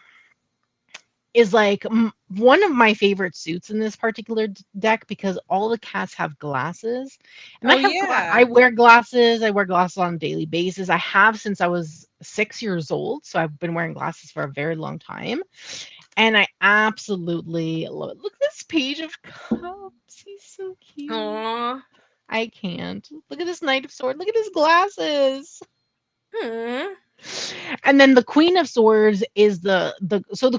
is like one of my favorite suits in this particular deck because all the cats have glasses, and oh I yeah. wear glasses. I wear glasses on a daily basis. I have since I was 6 years old, so I've been wearing glasses for a very long time, and I absolutely love it. Look at this page of cups. He's so cute. Aww. I can't. Look at this Knight of Swords. Look at his glasses. Hmm. And then the Queen of Swords is the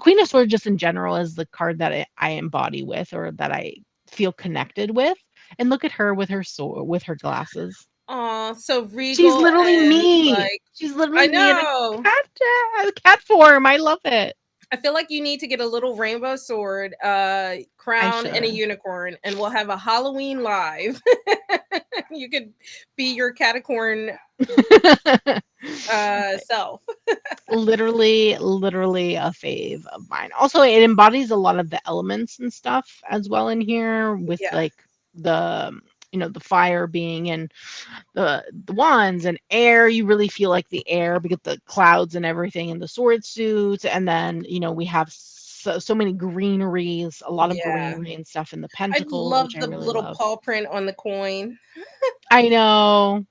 Queen of Swords just in general is the card that I embody with or that I feel connected with. And look at her with her sword with her glasses. Aw, so She's regal literally and me. like She's I literally me in a know. cat form. I love it. I feel like you need to get a little rainbow sword, I crown, and a should. unicorn, and we'll have a Halloween live. You could be your catacorn self. Literally a fave of mine. Also, it embodies a lot of the elements and stuff as well in here with Yeah. like the the fire being in the wands and air. You really feel like the air because the clouds and everything in the sword suits, and then we have so many greeneries, a lot of Yeah. greenery and stuff in the I pentacles, love which I the really little love. paw print on the coin. I know.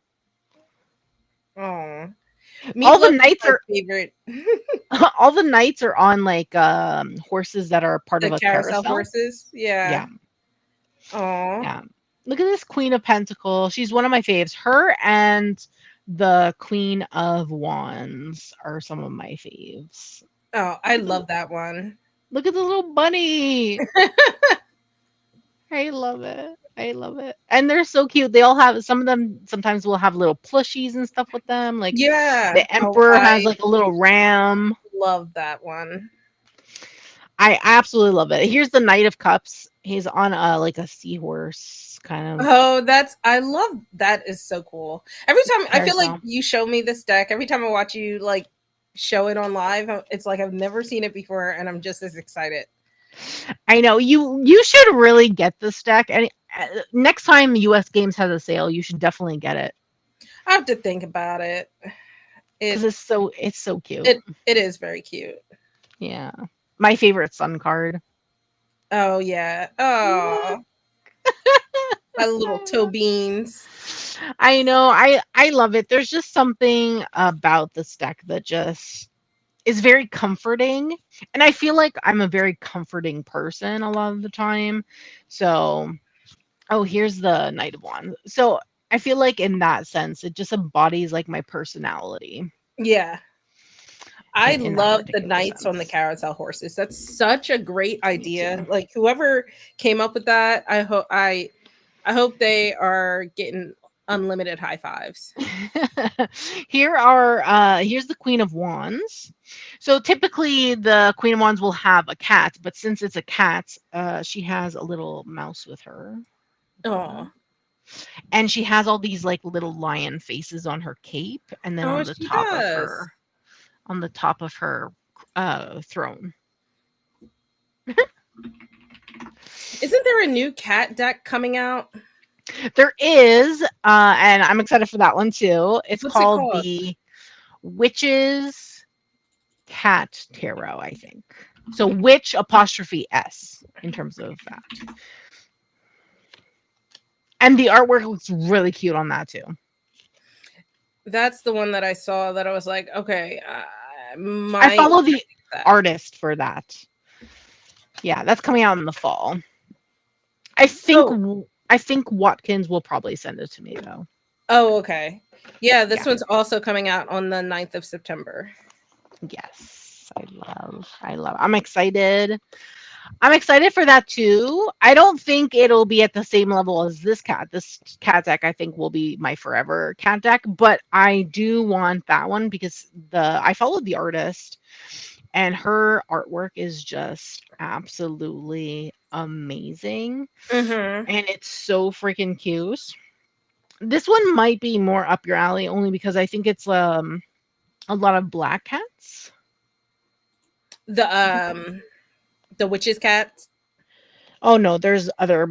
Oh, All the meatloaf is knights my are favorite. all the knights are on like horses that are part of The a carousel carousel. horses. Yeah. Yeah. Oh, Yeah. Look at this Queen of Pentacles. She's one of my faves. Her and the Queen of Wands are some of my faves. oh, I Look at the love that one. look at the little bunny. I love it. I love it. And they're so cute. They all have some of them sometimes will have little plushies and stuff with them. Like Yeah. the Oh, Emperor has I like a little ram. love that one. I absolutely love it. Here's the Knight of Cups. He's on a like a seahorse kind of Oh, I love that is so cool. Every time I feel like carousel. you show me this deck, every time I watch you like show it on live, it's like I've never seen it before and I'm just as excited. I know you should really get this deck. And next time US Games has a sale, you should definitely get it I have to think about it. because It it's so cute. it is very cute. Yeah, my favorite Sun card. Oh yeah. Oh, Look, my little I toe beans. know. I love it. There's just something about this deck that just is very comforting, and I feel like I'm a very comforting person a lot of the time. So, oh, here's the Knight of Wands. So, I feel like in that sense, it just embodies like my personality Yeah. I in that love the particular knights on the sense. carousel horses. That's such a great Me idea. too. Like whoever came up with that, I hope they are getting unlimited high fives. Here's the Queen of Wands. So typically the Queen of Wands will have a cat, but since it's a cat, she has a little mouse with her. Hold Oh, on. And she has all these like little lion faces on her cape, and then oh, she does. on the top of her throne. Isn't there a new cat deck coming out? There is, and I'm excited for that one too. It's What's it called called? the Witches Cat Tarot, I think. So witch apostrophe S in terms of that. And the artwork looks really cute on that too. That's the one that I saw that I was like, okay, I I might follow the that. artist for that. Yeah, that's coming out in the fall. I think So, I think Watkins will probably send it to me though. oh, okay. Yeah, this Yeah. one's also coming out on the 9th of September. Yes. I love. I'm excited. I'm excited for that too. I don't think it'll be at the same level as this cat. This cat deck I think will be my forever cat deck, but I do want that one because the I followed the artist and her artwork is just absolutely amazing Mhm. and it's so freaking cute. This one might be more up your alley only because I think it's a lot of black cats. The I think the witch's cat. oh no, there's other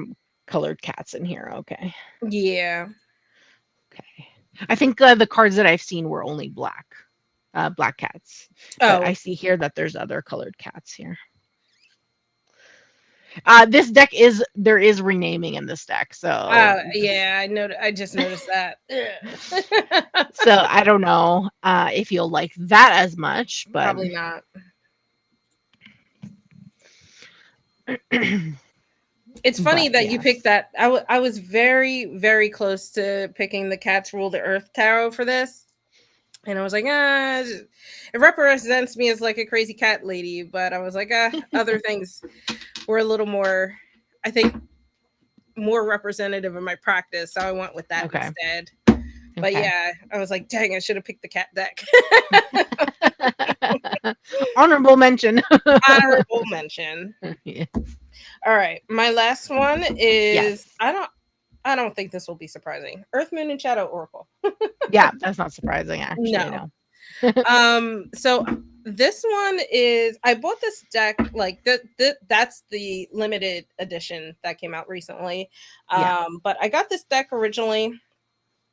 colored cats in here. Okay. Yeah. Okay. I think the cards that I've seen were only black cats. But I Oh, see here that there's other colored cats here. This deck is there is renaming in this deck, yeah, I know. I just noticed that. so I don't know if you'll like that as much, but Probably not. It's funny but that you picked yes, that. I was very, very close to picking the Cats Rule the Earth tarot for this. And I was like, it represents me as like a crazy cat lady. But I was like, other things were a little more, I think, more representative of my practice. So I went with that okay, instead. But okay. yeah, I was like, dang, I should have picked the cat deck. Honorable mention. Honorable mention. Yeah. All right, my last one is Yes, I don't think this will be surprising. Earth, Moon, and Shadow Oracle. yeah, that's not surprising actually. No. No. So this one is I bought this deck like that's the limited edition that came out recently. Yeah. But I got this deck originally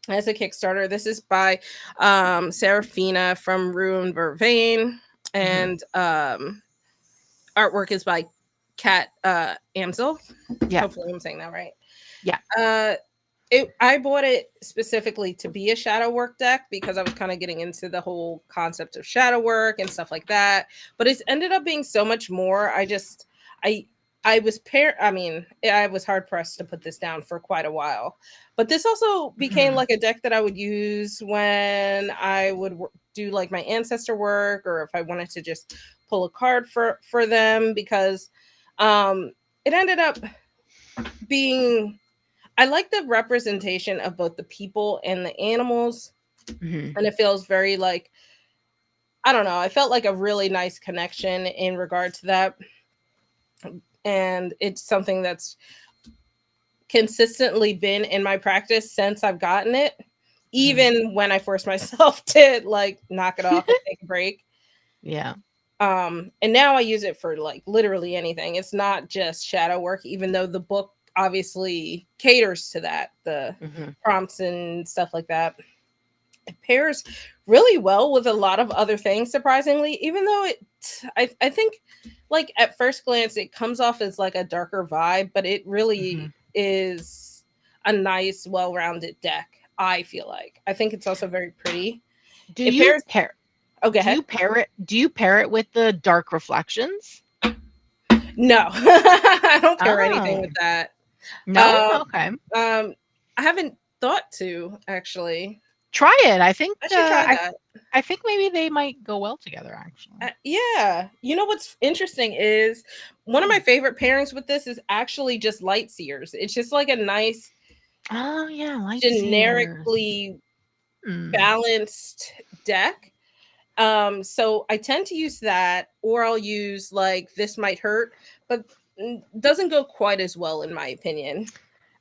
as a Kickstarter. This is by Serafina from Ruin Vervain, Hmm. and artwork is by Kat Amsel. Yeah. Hopefully I'm saying that right. Yeah. Uh I bought it specifically to be a shadow work deck because I was kind of getting into the whole concept of shadow work and stuff like that. But it's ended up being so much more. I I was I mean, I was hard pressed to put this down for quite a while. But this also became Hmm. like a deck that I would use when I would do like my ancestor work or if I wanted to just pull a card for them because it ended up being I like the representation of both the people and the animals. Hmm. And it feels very like, I don't know, I felt like a really nice connection in regard to that. and it's something that's consistently been in my practice since I've gotten it, even when I force myself to like knock it off and take a break. Yeah. And now I use it for like literally anything. It's not just shadow work, even though the book obviously caters to that, the Hmm. prompts and stuff like that. It pairs really well with a lot of other things, surprisingly, even though I think like at first glance it comes off as like a darker vibe, but it Hmm. really is a nice, well-rounded deck. I feel like I think it's also very pretty. Do It you pairs. pair? Oh, go Do ahead. you pair it? Do you pair it with the dark reflections? No, I don't pair anything Oh with that. no. Um, Okay. I haven't thought to actually. Try it. I think. I should try that. I think maybe they might go well together. Actually. Yeah. You know what's interesting is one of my favorite pairings with this is actually just light seers. It's just like a nice, Oh yeah, light seers. generically Mm. balanced deck. So I tend to use that, or I'll use like This Might Hurt, but doesn't go quite as well in my opinion.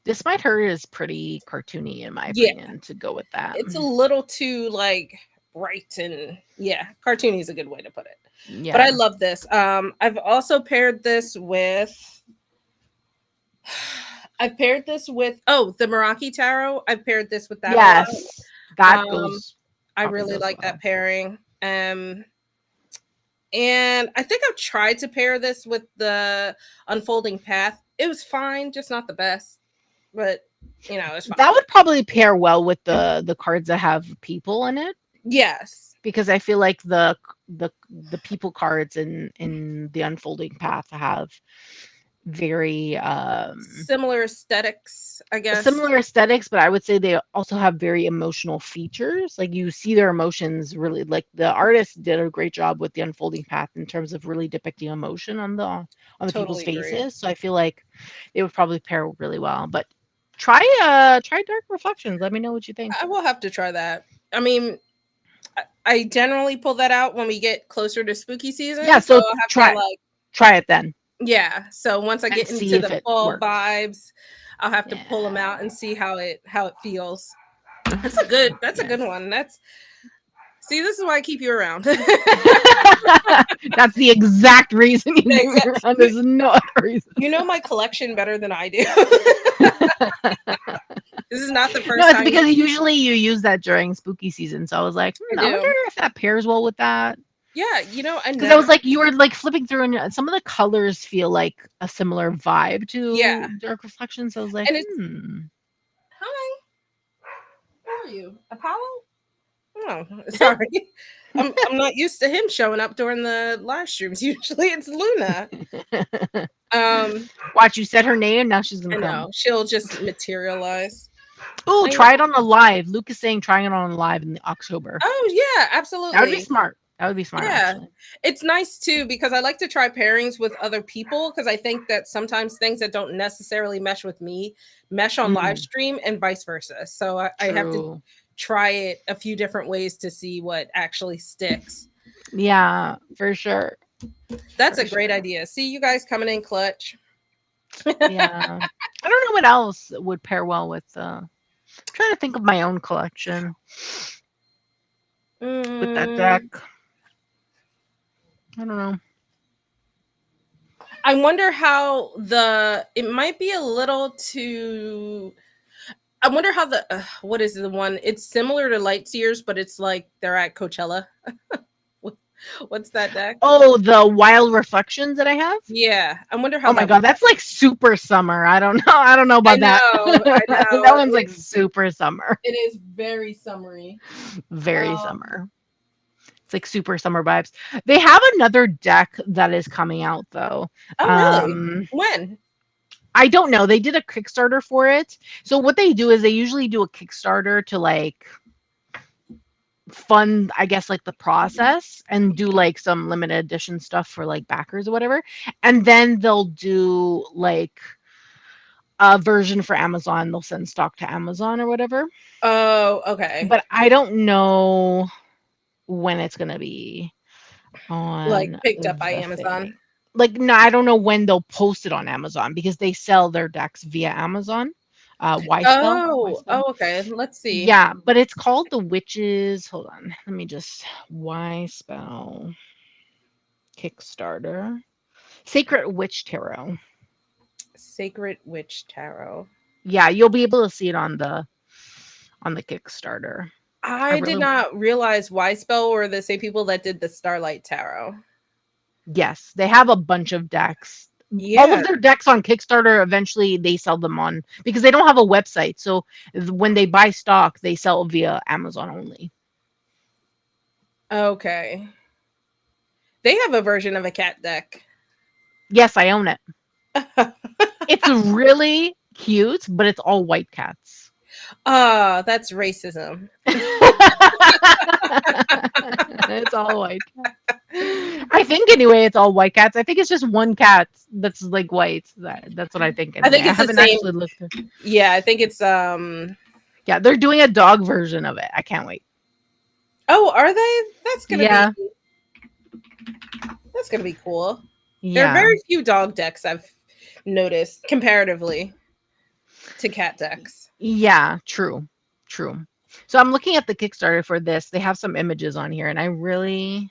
This Might Hurt is pretty cartoony in my Yeah, opinion to go with that. it's a little too like bright and yeah, cartoony is a good way to put it. But I Yeah. love this. I've also paired this with I've paired this with the Meraki Tarot. I've paired this with that a lot. Yes, that Um, goes I probably really goes like well. that pairing. And I think I've tried to pair this with the Unfolding Path. It was fine, just not the best. But it's fine. That would probably pair well with the cards that have people in it Yes. because I feel like the people cards in the Unfolding Path have very Similar aesthetics, I guess. similar aesthetics, but I would say they also have very emotional features. Like you see their emotions really, like the artist did a great job with the Unfolding Path in terms of really depicting emotion on the people's Totally agree. faces. So I feel like they would probably pair really well. But try Dark Reflections. Let me know what you think. I will have to try that. I mean, I generally pull that out when we get closer to spooky Yeah, season, so so I'll have to try like try it then yeah. So once I and get see into if the it fall works. vibes, I'll have to pull them out Yeah. and see how it feels. That's a good Yes. one. See, this is why I keep you around. That's the exact reason you keep me Exactly. around. There's no other reason. You know my collection better than I do. This is not the No, first it's time because usually you use that during spooky season. So I was like, I I wonder do. if that pairs well with that. Yeah, I Because I never. was like, you were like flipping through, and some of the colors feel like a similar vibe Yeah, to Dark Reflections. So I was like, and it's hi. How are you, Apollo? Oh, sorry. I'm not used to him showing up during the live streams. Usually it's Luna. Um, Watch, you said her name, now she's gonna I come. know she'll just materialize. Oh, I know. try it on the live. Luke is saying trying it on live in October. Oh yeah, That would be absolutely. smart. That would be smart, Yeah, actually. it's nice too because I like to try pairings with other people because I think that sometimes things that don't necessarily mesh with me mesh on live Mm, stream and vice versa. So I have to true. try it a few different ways to see what actually sticks. Yeah, for sure. That's For a great sure. idea. See you guys coming in clutch. Yeah. I don't know what else would pair well with trying to think of my own collection with that deck. Mm, I don't know. I wonder how it might be a little too. I wonder how what is the one? It's similar to Lightseers, but it's like they're at Coachella. What's that deck? Oh, the Wild Reflections that I have? Yeah, I wonder how Oh my that would god, that's like super summer. I don't know. I don't know I about that. know, I That know. one's like super summer. It is very summery. Very Um, summer. It's like super summer vibes. They have another deck that is coming out though. oh really? Um When? I don't know. They did a Kickstarter for it. So what they do is they usually do a Kickstarter to like fund, I guess, like the process and do like some limited edition stuff for like backers or whatever. And then they'll do like a version for Amazon. They'll send stock to Amazon or whatever. Oh, okay. But I don't know when it's gonna be Like on picked up by the thing. Amazon. like, no, I don't know when they'll post it on Amazon because they sell their decks via Amazon. Y Oh, spell. okay. Let's see. Yeah, but it's called the Witches. Hold on, let me just Y spell Kickstarter. Sacred Witch Tarot. Sacred Witch Tarot. Yeah, you'll be able to see it on the Kickstarter. I I did really not realize Y Spell were the same people that did the Starlight Tarot. Yes, they have a bunch of decks. All Yeah. of their decks on Kickstarter, eventually they sell them on because they don't have a website. So when they buy stock, they sell via Amazon only. Okay. They have a version of a cat deck. Yes, I own it. It's really cute, but it's all white cats. Ah, that's racism. It's all white cats. I think anyway, it's all white cats. I think it's just one cat that's like white. That's what I think I anyway. think I it's the haven't same. actually looked at. Yeah, I think it's Yeah, they're doing a dog version of it. I can't wait. oh, are they? Yeah, That's gonna be cool. There are yeah. very few dog decks I've noticed comparatively to cat decks. Yeah, true. True. So I'm looking at the Kickstarter for this. They have some images on here and I really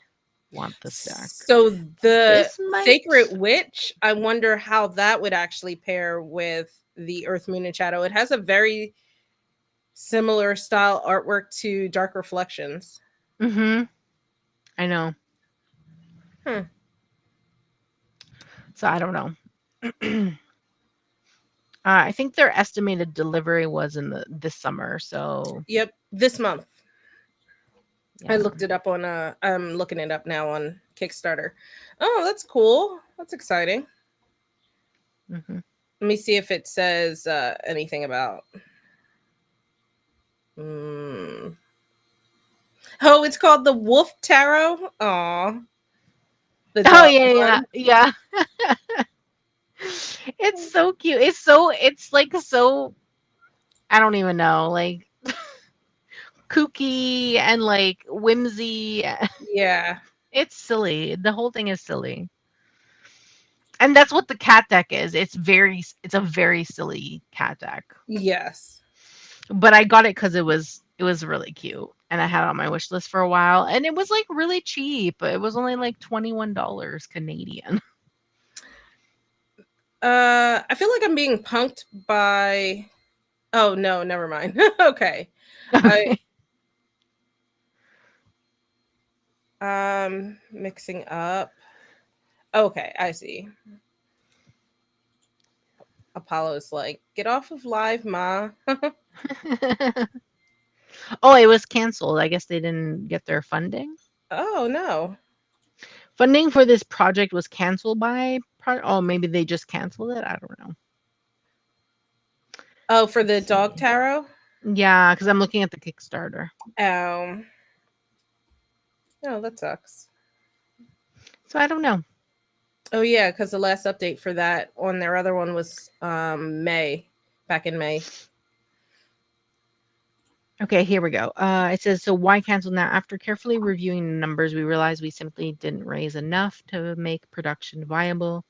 want this deck. So the This might Sacred Witch, I wonder how that would actually pair with the Earth, Moon, and Shadow. It has a very similar style artwork to Dark Reflections. Mhm. I know. Hmm. So I don't know. I think their estimated delivery was in the this summer, so Yep, this month. I yeah. looked it up on I'm looking it up now on Kickstarter. Oh, that's cool. That's exciting. Mhm. Let me see if it says anything about. Mm. Oh, it's called the Wolf Tarot. Aw, the Oh dog yeah, one. yeah, yeah. It's so cute. It's like so I don't even know, like kooky and like whimsy. Yeah. It's silly. The whole thing is silly. And that's what the cat deck is. It's a very silly cat deck. Yes. But I got it because it was really cute. And I had it on my wish list for a while. And it was like really cheap. It was only like $21 Canadian. I feel like I'm being punked by. Oh no, never mind. Okay. I Okay. mixing up. Okay, I see. Apollo's like, get off of live, ma. Oh, it was canceled. I guess they didn't get their funding. Oh no. Funding for this project was canceled by oh, maybe they just canceled it. I don't know. Oh, for Let's the dog see. tarot? Yeah, because I'm looking at the Kickstarter. Um, oh, that sucks. So I don't know. Oh yeah, because the last update for that on their other one was May, back in May. Okay, here we go. It says, so why cancel now? After carefully reviewing the numbers, we realized we simply didn't raise enough to make production viable,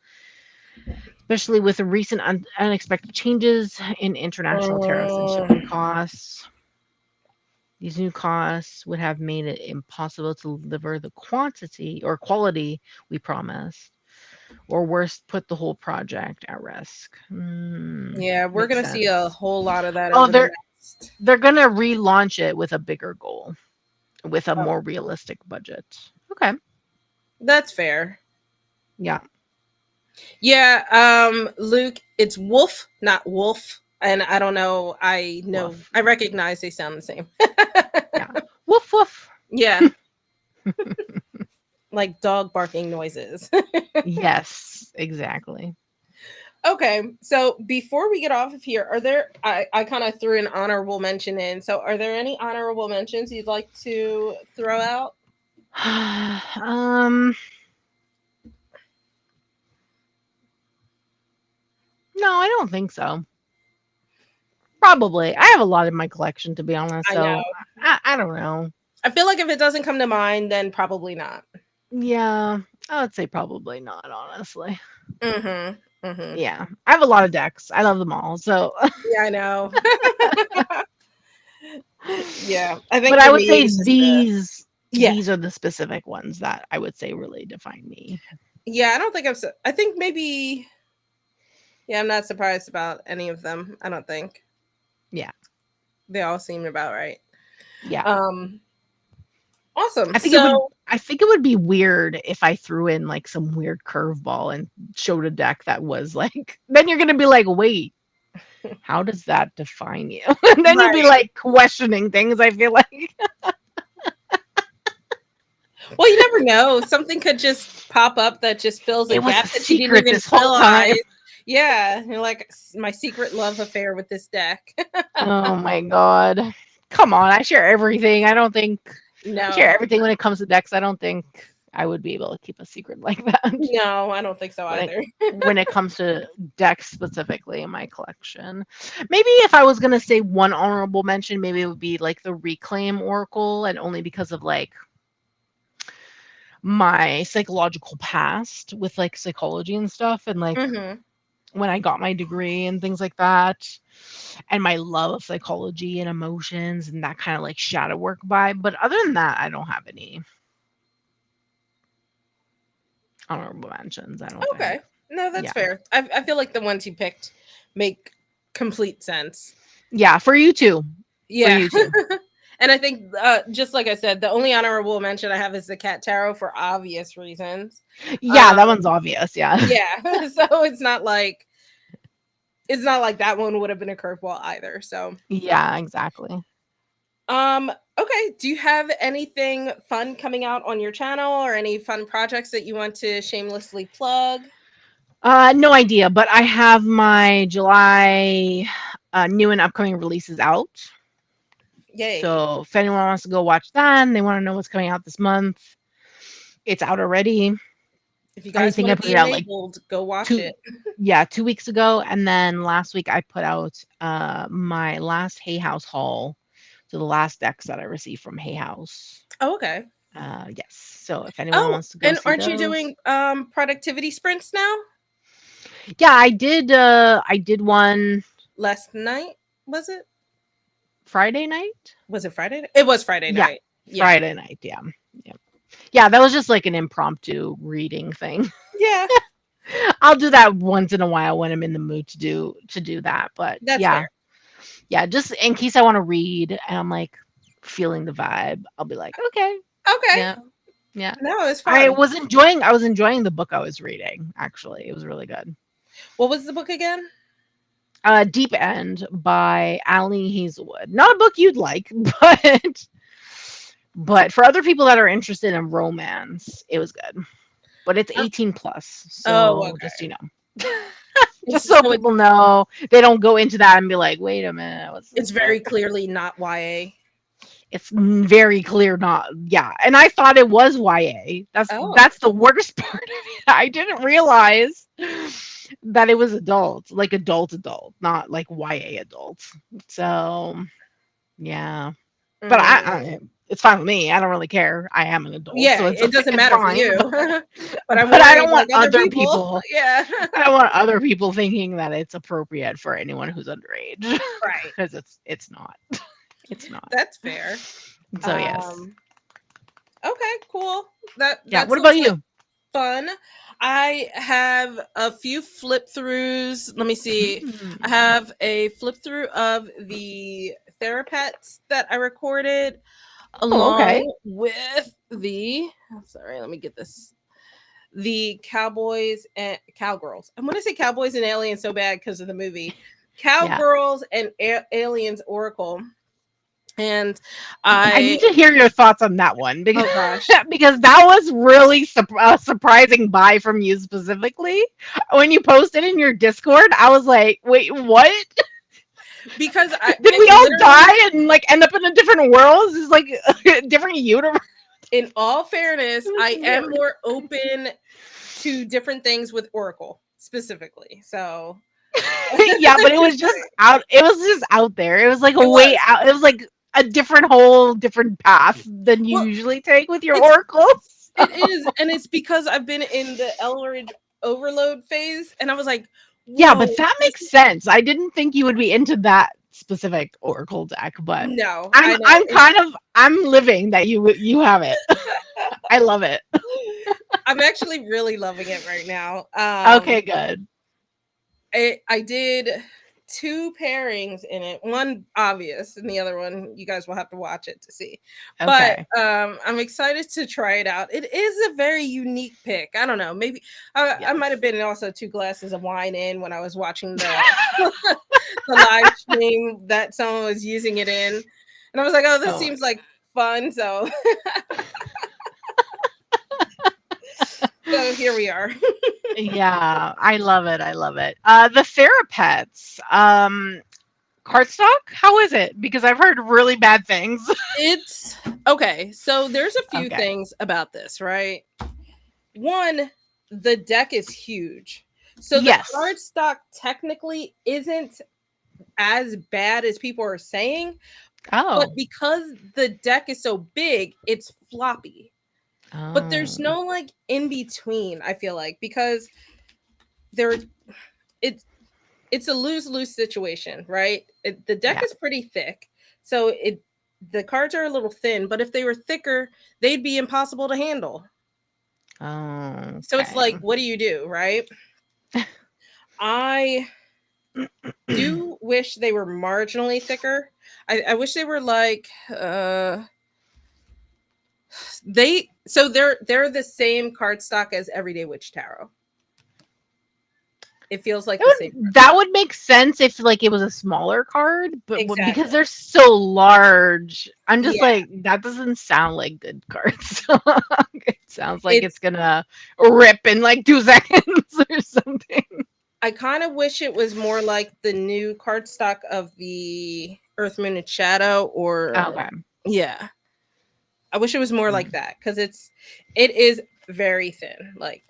especially with the recent unexpected changes in international tariffs and shipping Oh, costs. These new costs would have made it impossible to deliver the quantity or quality we promised, or worse, put the whole project at risk. yeah, we're Makes gonna see a sense. whole lot of that Oh, over the next. they're gonna relaunch it with a bigger goal, with a Oh, more realistic budget. Okay. that's fair. Yeah. Yeah, Luke, it's Wolf, not Wolf. And I don't know. Woof. I recognize they sound the same. Yeah. Woof woof. Yeah, like dog barking noises. Yes, exactly. Okay, so before we get off of here, are there? I kind of threw an honorable mention in. So, are there any honorable mentions you'd like to throw out? um, no, I don't think so. Probably. I have a lot in my collection, to be honest. I know. So I don't know. I feel like if it doesn't come to mind, then probably not. Yeah, I would say probably not, honestly. Mhm. Mhm. Yeah, I have a lot of decks. I love them all. So, Yeah, I know. Yeah, I but think I for would me, say it's just the yeah. these are the specific ones that I would say really define me. Yeah, I don't think I think maybe yeah, I'm not surprised about any of them. I don't think. Yeah, They all seem about right. yeah. Um, awesome. So I think it would be weird if I threw in like some weird curveball and showed a deck that was like. Then you're gonna be like, wait, how does that define you? And then you'd be right. like questioning things. I feel like. Well, you never know. Something could just pop up that just fills a It was a gap that you didn't secret even this whole realize. time. Yeah, you're like my secret love affair with this deck. Oh my god. Come on, I share everything. I share No, everything when it comes to decks. I don't think I would be able to keep a secret like that no, I don't think so when it either. when it comes to decks specifically in my collection. Maybe if I was gonna say one honorable mention, maybe it would be like the Reclaim Oracle, and only because of like my psychological past with like psychology and stuff, and like Hmm. when I got my degree and things like that, and my love of psychology and emotions and that kind of like shadow work vibe. But other than that, I don't have any honorable mentions, I don't think. Okay, no, that's Yeah. fair. I feel like the ones you picked make complete sense. Yeah, for you too. For Yeah. you too. And I think, just like I said, the only honorable mention I have is the cat tarot for obvious reasons. Yeah, that Um, one's obvious. Yeah. yeah, so it's not like that one would have been a curveball either. So, Yeah, exactly. okay. Do you have anything fun coming out on your channel or any fun projects that you want to shamelessly plug? No idea, but I have my July new and upcoming releases out. Yay! So if anyone wants to go watch that and they want to know what's coming out this month, it's out already. If you I guys think want I to put be it out like enabled, go watch two it. yeah, 2 weeks ago. And then last week I put out my last Hay House haul. So the last decks that I received from Hay House. Oh, okay. Yes. So if anyone Oh, wants to go and see aren't you those. doing productivity sprints now? Yeah, I did one Last night, was it? Friday night. Was it Friday? It was Friday Yeah, night. Yeah. Friday night. Yeah. Yeah. Yeah, that was just like an impromptu reading thing. Yeah, I'll do that once in a while when I'm in the mood to do that. But that's yeah, fair. yeah, just in case I want to read and I'm like feeling the vibe, I'll be like, okay, Okay. yeah, yeah. No, it's fun. I was enjoying the book I was reading, actually. It was really good. What was the book again? Deep End by Ali Hazelwood. Not a book you'd like, but for other people that are interested in romance, it was good. But it's Um, 18 plus, oh, so just okay. just so So people know they don't go into that and be like, wait a minute, what's it's this very book? clearly not YA. It's very clear not, yeah. And I thought it was YA. Oh, That's the worst part of it. I didn't realize that it was adult, like adult, not like YA adult. So yeah. But mm. it's fine with me. I don't really care. I am an adult, Yeah, so it doesn't it's matter for fine. you. But I'm But I worried don't like want other other people. people Yeah. I don't want other people thinking that it's appropriate for anyone who's underage Right. because it's not. It's not. That's fair. So yes. Um, okay, cool. That Yeah. that What sounds about like you? fun. I have a few flip throughs. Let me see. I Hmm. have a flip through of the Therapets that I recorded Oh, okay. along with the sorry, let me get this. The Cowboys and Cowgirls. I'm going to say Cowboys and Aliens so bad because of the movie. Yeah. Cowgirls and Aliens Oracle. And I need I to hear your thoughts on that one because oh gosh, because that was really a surprising buy from you specifically. When you posted in your Discord, I was like, "Wait, what? because I Did it we all literally die and like end up in a different world? This is like a different universe." in all fairness, It was I am very more open to different things with Oracle specifically. So yeah, but it was just out. It was just out there. It was like a it way was. out. It was like a different whole different path than you Well, usually take with your it's oracles. It is, and it's because I've been in the Elridge overload phase, and I was like, Yeah, "Whoa, but that this makes is." sense. I didn't think you would be into that specific Oracle deck, but No, I'm I know I'm it's. kind of I'm living that you have it. I love it. I'm actually really loving it right now. Okay, good. I did two pairings in it. One obvious, and the other one you guys will have to watch it to see. But Okay. I'm excited to try it out. It is a very unique pick. I don't know. Maybe I might have Yes. been also two glasses of wine in when I was watching the the live stream that someone was using it in, and I was like, "Oh, this Oh, seems like fun." So so here we are. yeah, I love it. I love it. The Therapets, cardstock. How is it? Because I've heard really bad things. It's okay. So there's a few Okay. things about this, right? One, the deck is huge. So the Yes. card stock technically isn't as bad as people are saying, but Oh. because the deck is so big, it's floppy. But there's Oh. no like in between, I feel like, because there it's it's a lose-lose situation, right? The deck Yeah. is pretty thick. So it the cards are a little thin, but if they were thicker, they'd be impossible to handle. So it's Okay. like, what do you do, right? I do wish they were marginally thicker. I wish they were like they're the same cardstock as Everyday Witch Tarot. It feels like the same That cardstock. would make sense if like it was a smaller card, but because Exactly. they're so large, I'm just Yeah. like that doesn't sound like good cards. It sounds like it's It's gonna rip in like 2 seconds or something. I kind of wish it was more like the new cardstock of the Earth, Moon, and Shadow, or Okay. yeah. I wish it was more like Mm. that because it is very thin, like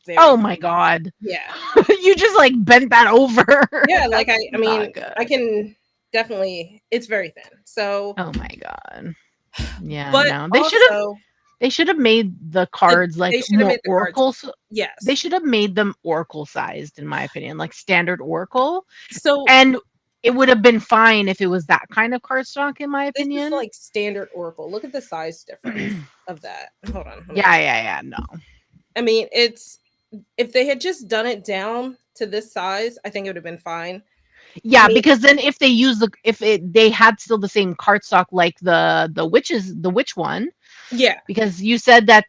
very Oh thin. my god. Yeah. You just like bent that over. Yeah, like That's I not mean, I good. can definitely it's very thin. So, Oh my god. Yeah, but no. also They should have made the cards like they should have more made the cards. oracle. They Yes. should have made them oracle sized, in my opinion, like standard oracle. So And it would have been fine if it was that kind of cardstock, in my this is opinion. like standard Oracle. Look at the size difference of that. Hold on, let me. Yeah, yeah, yeah. No. I mean, it's if they had just done it down to this size, I think it would have been fine. I Yeah, mean, because then if they use they had still the same cardstock like the witch one, yeah, because you said that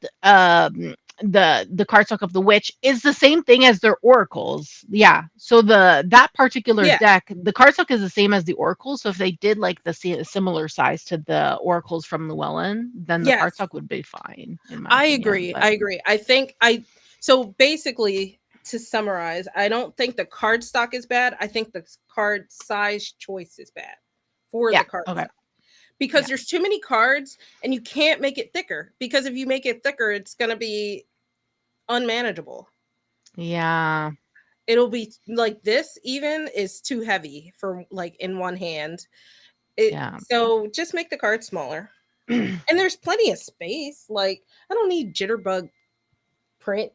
the cardstock of the witch is the same thing as their oracles. Yeah. So that particular yeah, deck, the cardstock is the same as the oracles. So if they did like the similar size to the oracles from Llewellyn, then the yes. cardstock would be fine, in my I opinion. agree. But I agree. I think I so basically to summarize, I don't think the card stock is bad. I think the card size choice is bad for yeah, the card okay, stock because yeah, there's too many cards and you can't make it thicker because if you make it thicker, it's going to be unmanageable. yeah, It'll be like this even is too heavy for like in one hand. It yeah. so just make the card smaller. And there's plenty of space. Like I don't need jitterbug print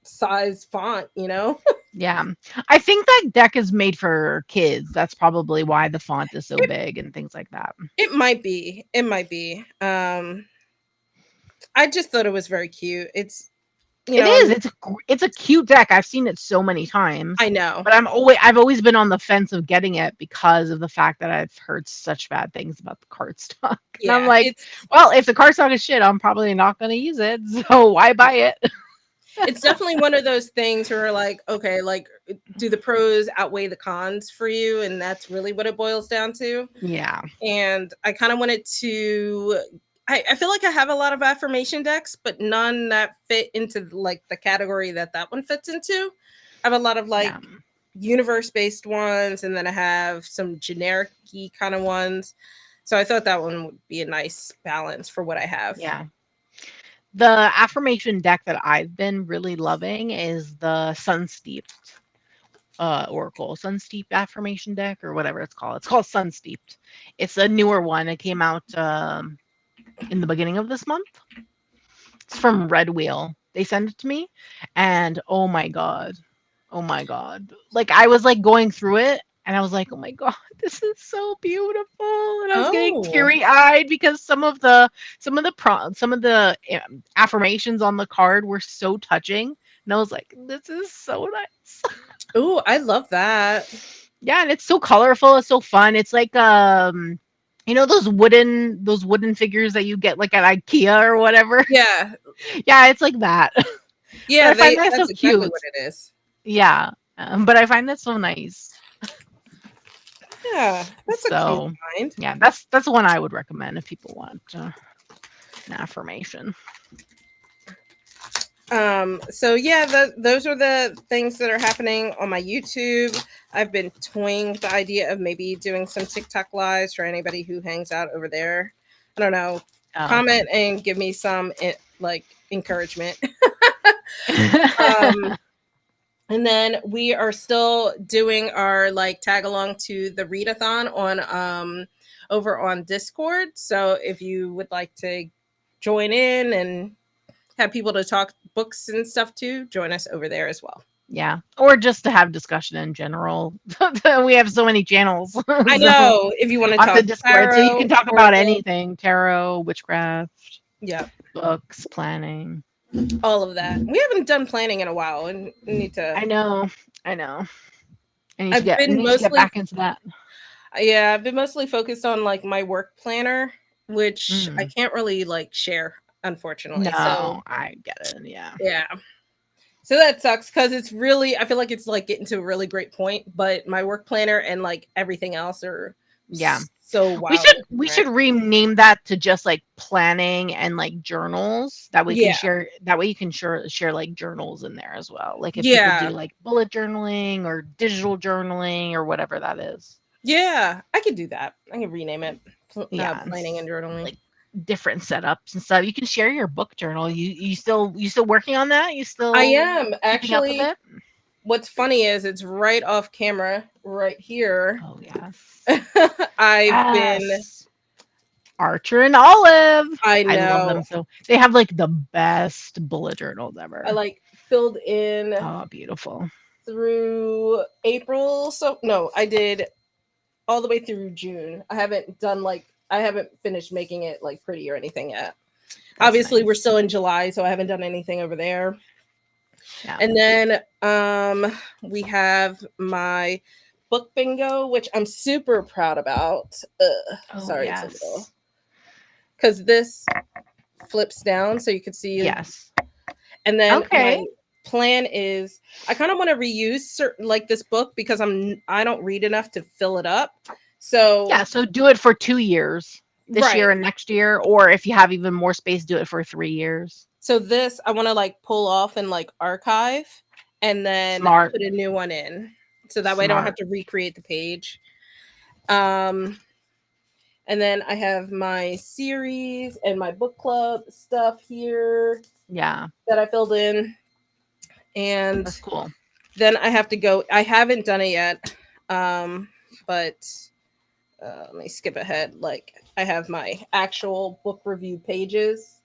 size font, you know? Yeah. I think that deck is made for kids. That's probably why the font is so It big and things like that. it might be. It might be. I just thought it was very cute. It's It I'm is. It's a cute deck. I've seen it so many times, I know. but I've always been on the fence of getting it because of the fact that I've heard such bad things about the cardstock. And I'm Yeah, like, it's well, if the cardstock is shit, I'm probably not going to use it. So why buy it? it's definitely one of those things where like, okay, like do the pros outweigh the cons for you? And that's really what it boils down to. Yeah. And I kind of wanted to I feel like I have a lot of affirmation decks, but none that fit into like the category that that one fits into. I have a lot of Yeah. like universe based ones, and then I have some generic kind of ones. So I thought that one would be a nice balance for what I have. Yeah. The affirmation deck that I've been really loving is the Sun Steeped Oracle, Sun Steeped affirmation deck or whatever it's called. It's called Sun Steeped. It's a newer one. It came out in the beginning of this month. It's from Red Wheel. They sent it to me, and oh my god. Oh my god. Like, I was, like, going through it, and I was like, "Oh my god, this is so beautiful," and I was getting Oh. teary-eyed because some of the, affirmations on the card were so touching, and I was like, "This is so nice." Ooh, I love that. Yeah, and it's so colorful, it's so fun. It's like, those wooden figures that you get, like, at IKEA or whatever? Yeah. Yeah, it's like that. But Yeah, I find they that so that's exactly cute. what it is. Yeah, but I find that so nice. Yeah, that's a cute So, find. yeah, that's the one I would recommend if people want, an affirmation. So yeah, those are the things that are happening on my YouTube. I've been toying with the idea of maybe doing some TikTok lives for anybody who hangs out over there. I don't know. Oh, okay. Comment and give me some like encouragement. um, and then we are still doing our like tag along to the readathon on over on Discord. So if you would like to join in and have people to talk books and stuff to, join us over there as well. Yeah, or just to have discussion in general. We have so many channels, I so know if you want to on the talk Discord, so you tarot, can talk about oracle, anything: tarot, witchcraft, yeah, books, planning. all of that. We haven't done planning in a while, and we need to. I know, I know. I need to I've get I been need to get mostly, back into that. yeah, I've been mostly focused on like my work planner, which I Mm. can't really like share, unfortunately. So No, I get it. Yeah. yeah, so that sucks because it's really, I feel like it's like getting to a really great point, but my work planner and like everything else are Yeah. so We wildly should we different. should rename that to just like planning and like journals. That way you can Yeah, share like journals in there as well. Like if people do yeah, like bullet journaling or digital journaling or whatever that is. yeah. I could do that. I can rename it Yeah, planning and journaling. like different setups and stuff. You can share your book journal. You still working on that? You I still am keeping up with actually. it? What's funny is it's right off camera right here. Oh yes. I've been, Yes. Archer and Olive. I I love them know, so. They have like the best bullet journals I ever. like filled in Oh, beautiful. through April. So, no, I did all the way through June. I haven't done like, I haven't finished making it like pretty or anything yet. That's Obviously, we're nice. still in July, so I haven't done anything over there. Yeah. And then we have my book bingo, which I'm super proud about. Oh, Sorry, it's a little, yes. because this flips down so you can see. Yes. And then Okay. my plan is I kind of want to reuse certain like this book because I don't read enough to fill it up. So Yeah, so do it for 2 years. This right. year and next year, or if you have even more space, do it for 3 years. So this I want to like pull off and like archive and then Smart. put a new one in. So that way I don't have Smart. to recreate the page. Um and then I have my series and my book club stuff here Yeah, that I filled in. And that's cool. then I have to go. I haven't done it yet, but let me skip ahead. Like I have my actual book review pages.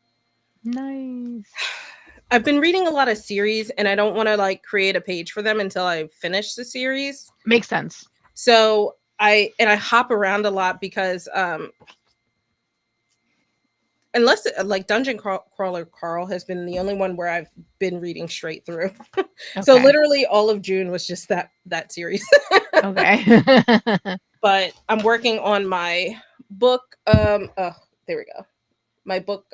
Nice. I've been reading a lot of series, and I don't want to like create a page for them until I finish the series. Makes sense. So I hop around a lot because unless like Crawler Carl has been the only one where I've been reading straight through. So Okay. literally all of June was just that series. Okay. But I'm working on my book. Oh, there we go. My book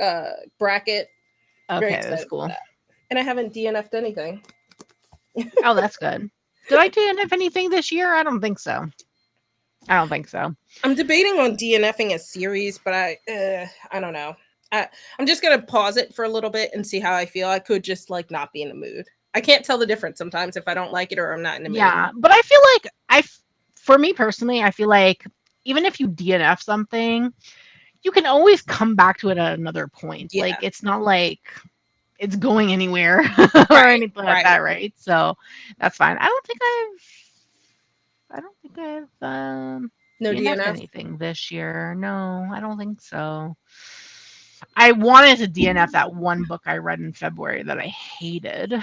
bracket. Very Okay, that's excited for cool. that. And I haven't DNF'd anything. Oh, that's good. Did I DNF anything this year? I don't think so. I don't think so. I'm debating on DNFing a series, but I don't know. I'm just gonna pause it for a little bit and see how I feel. I could just like not be in the mood. I can't tell the difference sometimes if I don't like it or I'm not in the mood. Yeah, but I feel like for me personally, I feel like even if you DNF something, you can always come back to it at another point. Like Yeah. it's not like it's going anywhere or Right. anything like Right. that, right? So that's fine. I don't think I've No DNF'd DNF. anything this year. No, I don't think so. I wanted to DNF that one book I read in February that I hated,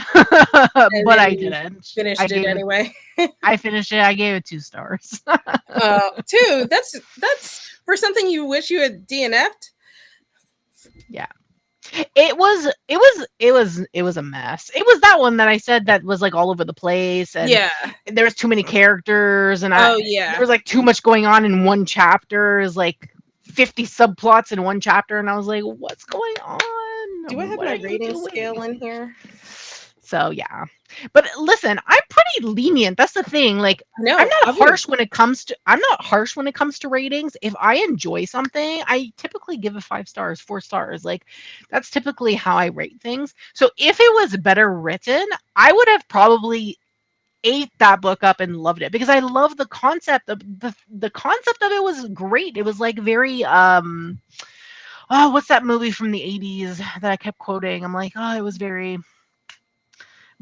And but then I you didn't. I finished it gave it. anyway. I finished it. I gave it 2 stars. Two. That's for something you wish you had DNF'd. Yeah. It was a mess. It was that one that I said that was like all over the place, and Yeah. there was too many characters, and Oh there yeah. was like too much going on in one chapter. Is like 50 subplots in one chapter, and I was like, what's going Do I on? have What my are you rating scale doing? in here? So yeah. But listen, I'm pretty lenient. That's the thing. Like I'm No, not I would have. harsh when it comes to ratings. If I enjoy something, I typically give it 5 stars, 4 stars. Like that's typically how I rate things. So if it was better written, I would have probably ate that book up and loved it because I love the concept of the concept of it was great. It was like very oh, what's that movie from the 80s that I kept quoting? I'm like, oh, it was very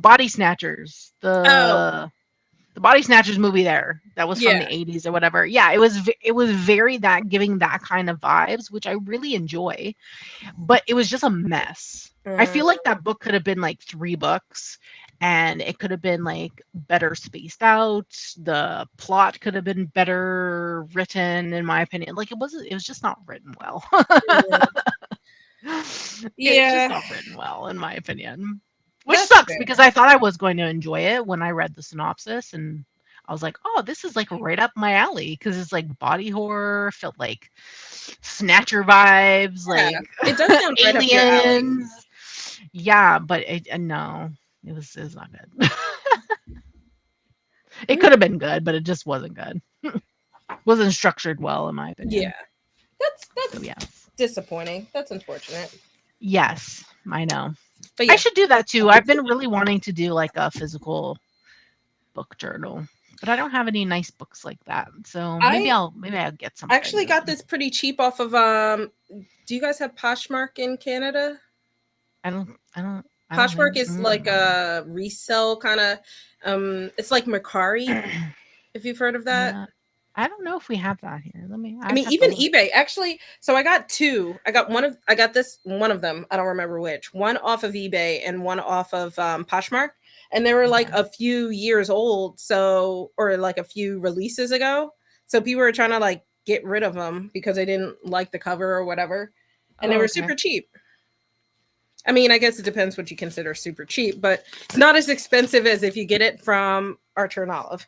Body Snatchers. Oh The Body Snatchers movie there that was from yeah. the 80s or whatever. Yeah, it was very that giving that kind of vibes, which I really enjoy, but it was just a mess. I Mm, feel like that book could have been like 3 books and it could have been like better spaced out. The plot could have been better written in my opinion. Like it was just not written well. mm. It's just Yeah, not written well in my opinion. Which that's sucks because fair. I thought I was going to enjoy it when I read the synopsis and I was like, "Oh, this is like right up my alley" because it's like body horror, felt like snatcher vibes, Yeah, like it does sound right up your alley. aliens. Yeah, but no, it was not good. It Mm, could have been good, but it just wasn't good. Wasn't structured well in my yeah, opinion. So that's yes. disappointing. That's unfortunate. Yes, I know. But I yeah, should do that too. I'll I've been continue. really wanting to do like a physical book journal, but I don't have any nice books like that. So I maybe I'll get actually something. got this pretty cheap off of do you guys have Poshmark in Canada? I don't Poshmark think. is like a resell kind of it's like Mercari, if you've heard of that. Yeah, I don't know if we have that here. I I'd mean, have to even look. eBay actually. So I got two. I got this one of them. I don't remember which. One off of eBay and one off of Poshmark, and they were like Okay. a few years old. So or like a few releases ago. So people were trying to like get rid of them because they didn't like the cover or whatever, and they Oh, were okay. super cheap. I mean, I guess it depends what you consider super cheap, but it's not as expensive as if you get it from Archer and Olive.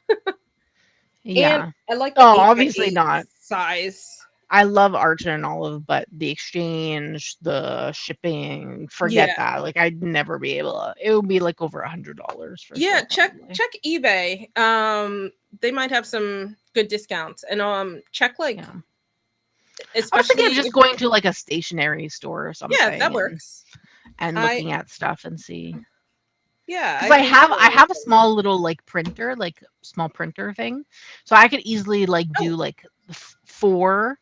And Yeah. I like the Oh, 8x8 obviously not. size. I love Archer and Olive, but the exchange, the shipping, forget Yeah. that. Like I'd never be able to. It would be like over $100 for Yeah, sure, probably. check eBay. They might have some good discounts. And check like Yeah. I was thinking of especially just if going to like a stationery store or yeah, that something works. and I looking at stuff and see. yeah, Because I think I have a small little like printer, like small printer thing. So I could easily like do oh, like 4.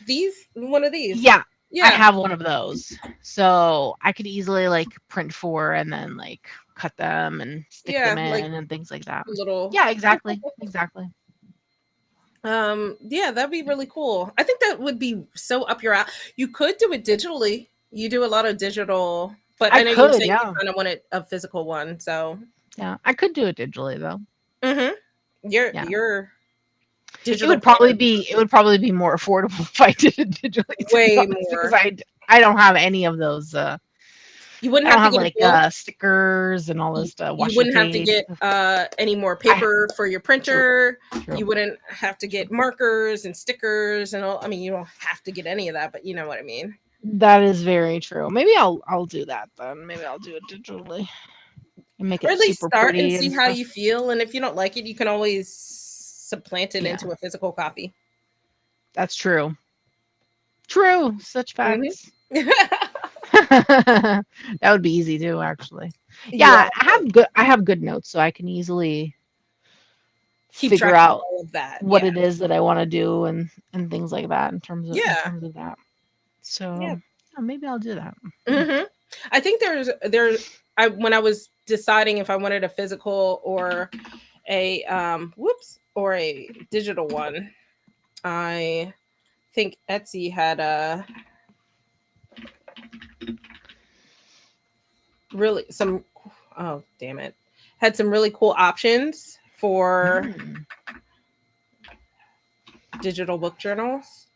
these one of these. Yeah, I Yeah. have one of those. So I could easily like print 4 and then like cut them and stick them Yeah, like in and things like that. little Yeah, exactly. Exactly. yeah, that'd be really cool. I think that would be so up your alley. You could do it digitally. You do a lot of digital, but I I know you were could, saying you yeah. kind of wanted a physical one. So, Yeah. I could do it digitally though. hmm Yeah. your digital It would probably be more affordable if I did it digitally, to be way honest, because more. I don't have any of those You wouldn't I don't have to have get a like book. stickers and all this You washi wouldn't have to tape. get any more I paper for your true, printer. true, You wouldn't have to true. get markers and stickers and all. I mean, you don't have to get any of that, but you know what I mean. That is very true. Maybe I'll do that then. Maybe I'll do it digitally and make Or it at least super start and pretty see and how you stuff. feel. And if you don't like it, you can always supplant it Yeah, into a physical copy. that's true. True. Such Hmm. facts. That would be easy too, actually. Yeah, Yeah, I have good notes, so I can easily keep figure track of out all of that. what Yeah, it is that I want to do and things like that in yeah, terms of that. yeah. So maybe I'll do that. Hmm. I think there's I when I was deciding if I wanted a physical or a whoops or a digital one, I think Etsy had really some, oh damn it, had some really cool options for Mm. digital book journals.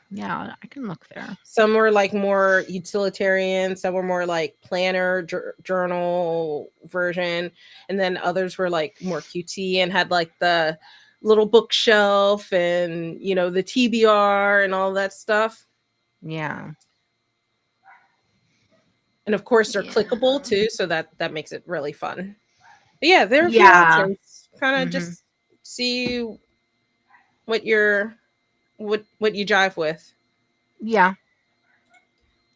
Yeah, I can look there. Some were like more utilitarian, some were more like planner journal version, and then others were like more QT and had like the little bookshelf and the TBR and all that stuff. Yeah. And of course they're Yeah. clickable too, so that makes it really fun. But yeah, there are a few Yeah. options. Kind of Hmm. just see what you're what you jive with. Yeah.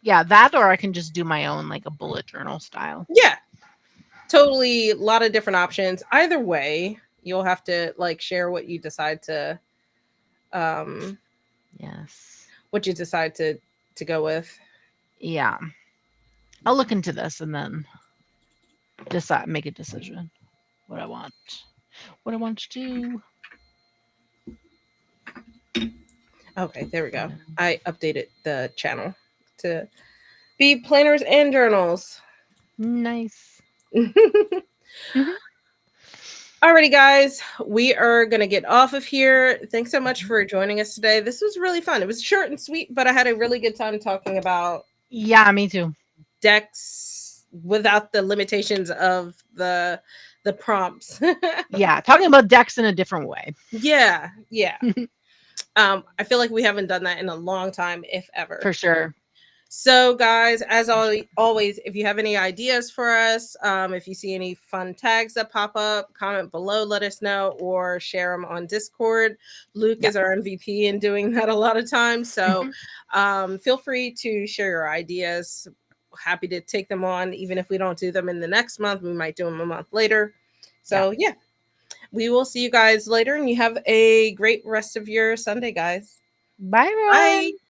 Yeah, that or I can just do my own like a bullet journal style. Yeah, totally, a lot of different options. Either way, you'll have to like share um Yes. what you decide to go with. Yeah. I'll look into this and then make a decision what I want. What I want to do. Okay, there we go. Yeah. I updated the channel to be planners and journals. Nice. Alrighty, guys, we are gonna get off of here. Thanks so much for joining us today. This was really fun. It was short and sweet, but I had a really good time talking about Yeah, me too. decks without the limitations of the prompts. Yeah, talking about decks in a different way. Yeah, yeah. I feel like we haven't done that in a long time, if ever. For sure. So, guys, as always, if you have any ideas for us, if you see any fun tags that pop up, comment below, let us know, or share them on Discord. Luke is our MVP in doing that a lot of times. So, feel free to share your ideas. Happy to take them on, even if we don't do them in the next month. We might do them a month later. So, yeah, we will see you guys later, and you have a great rest of your Sunday, guys. Bye, everyone. Bye.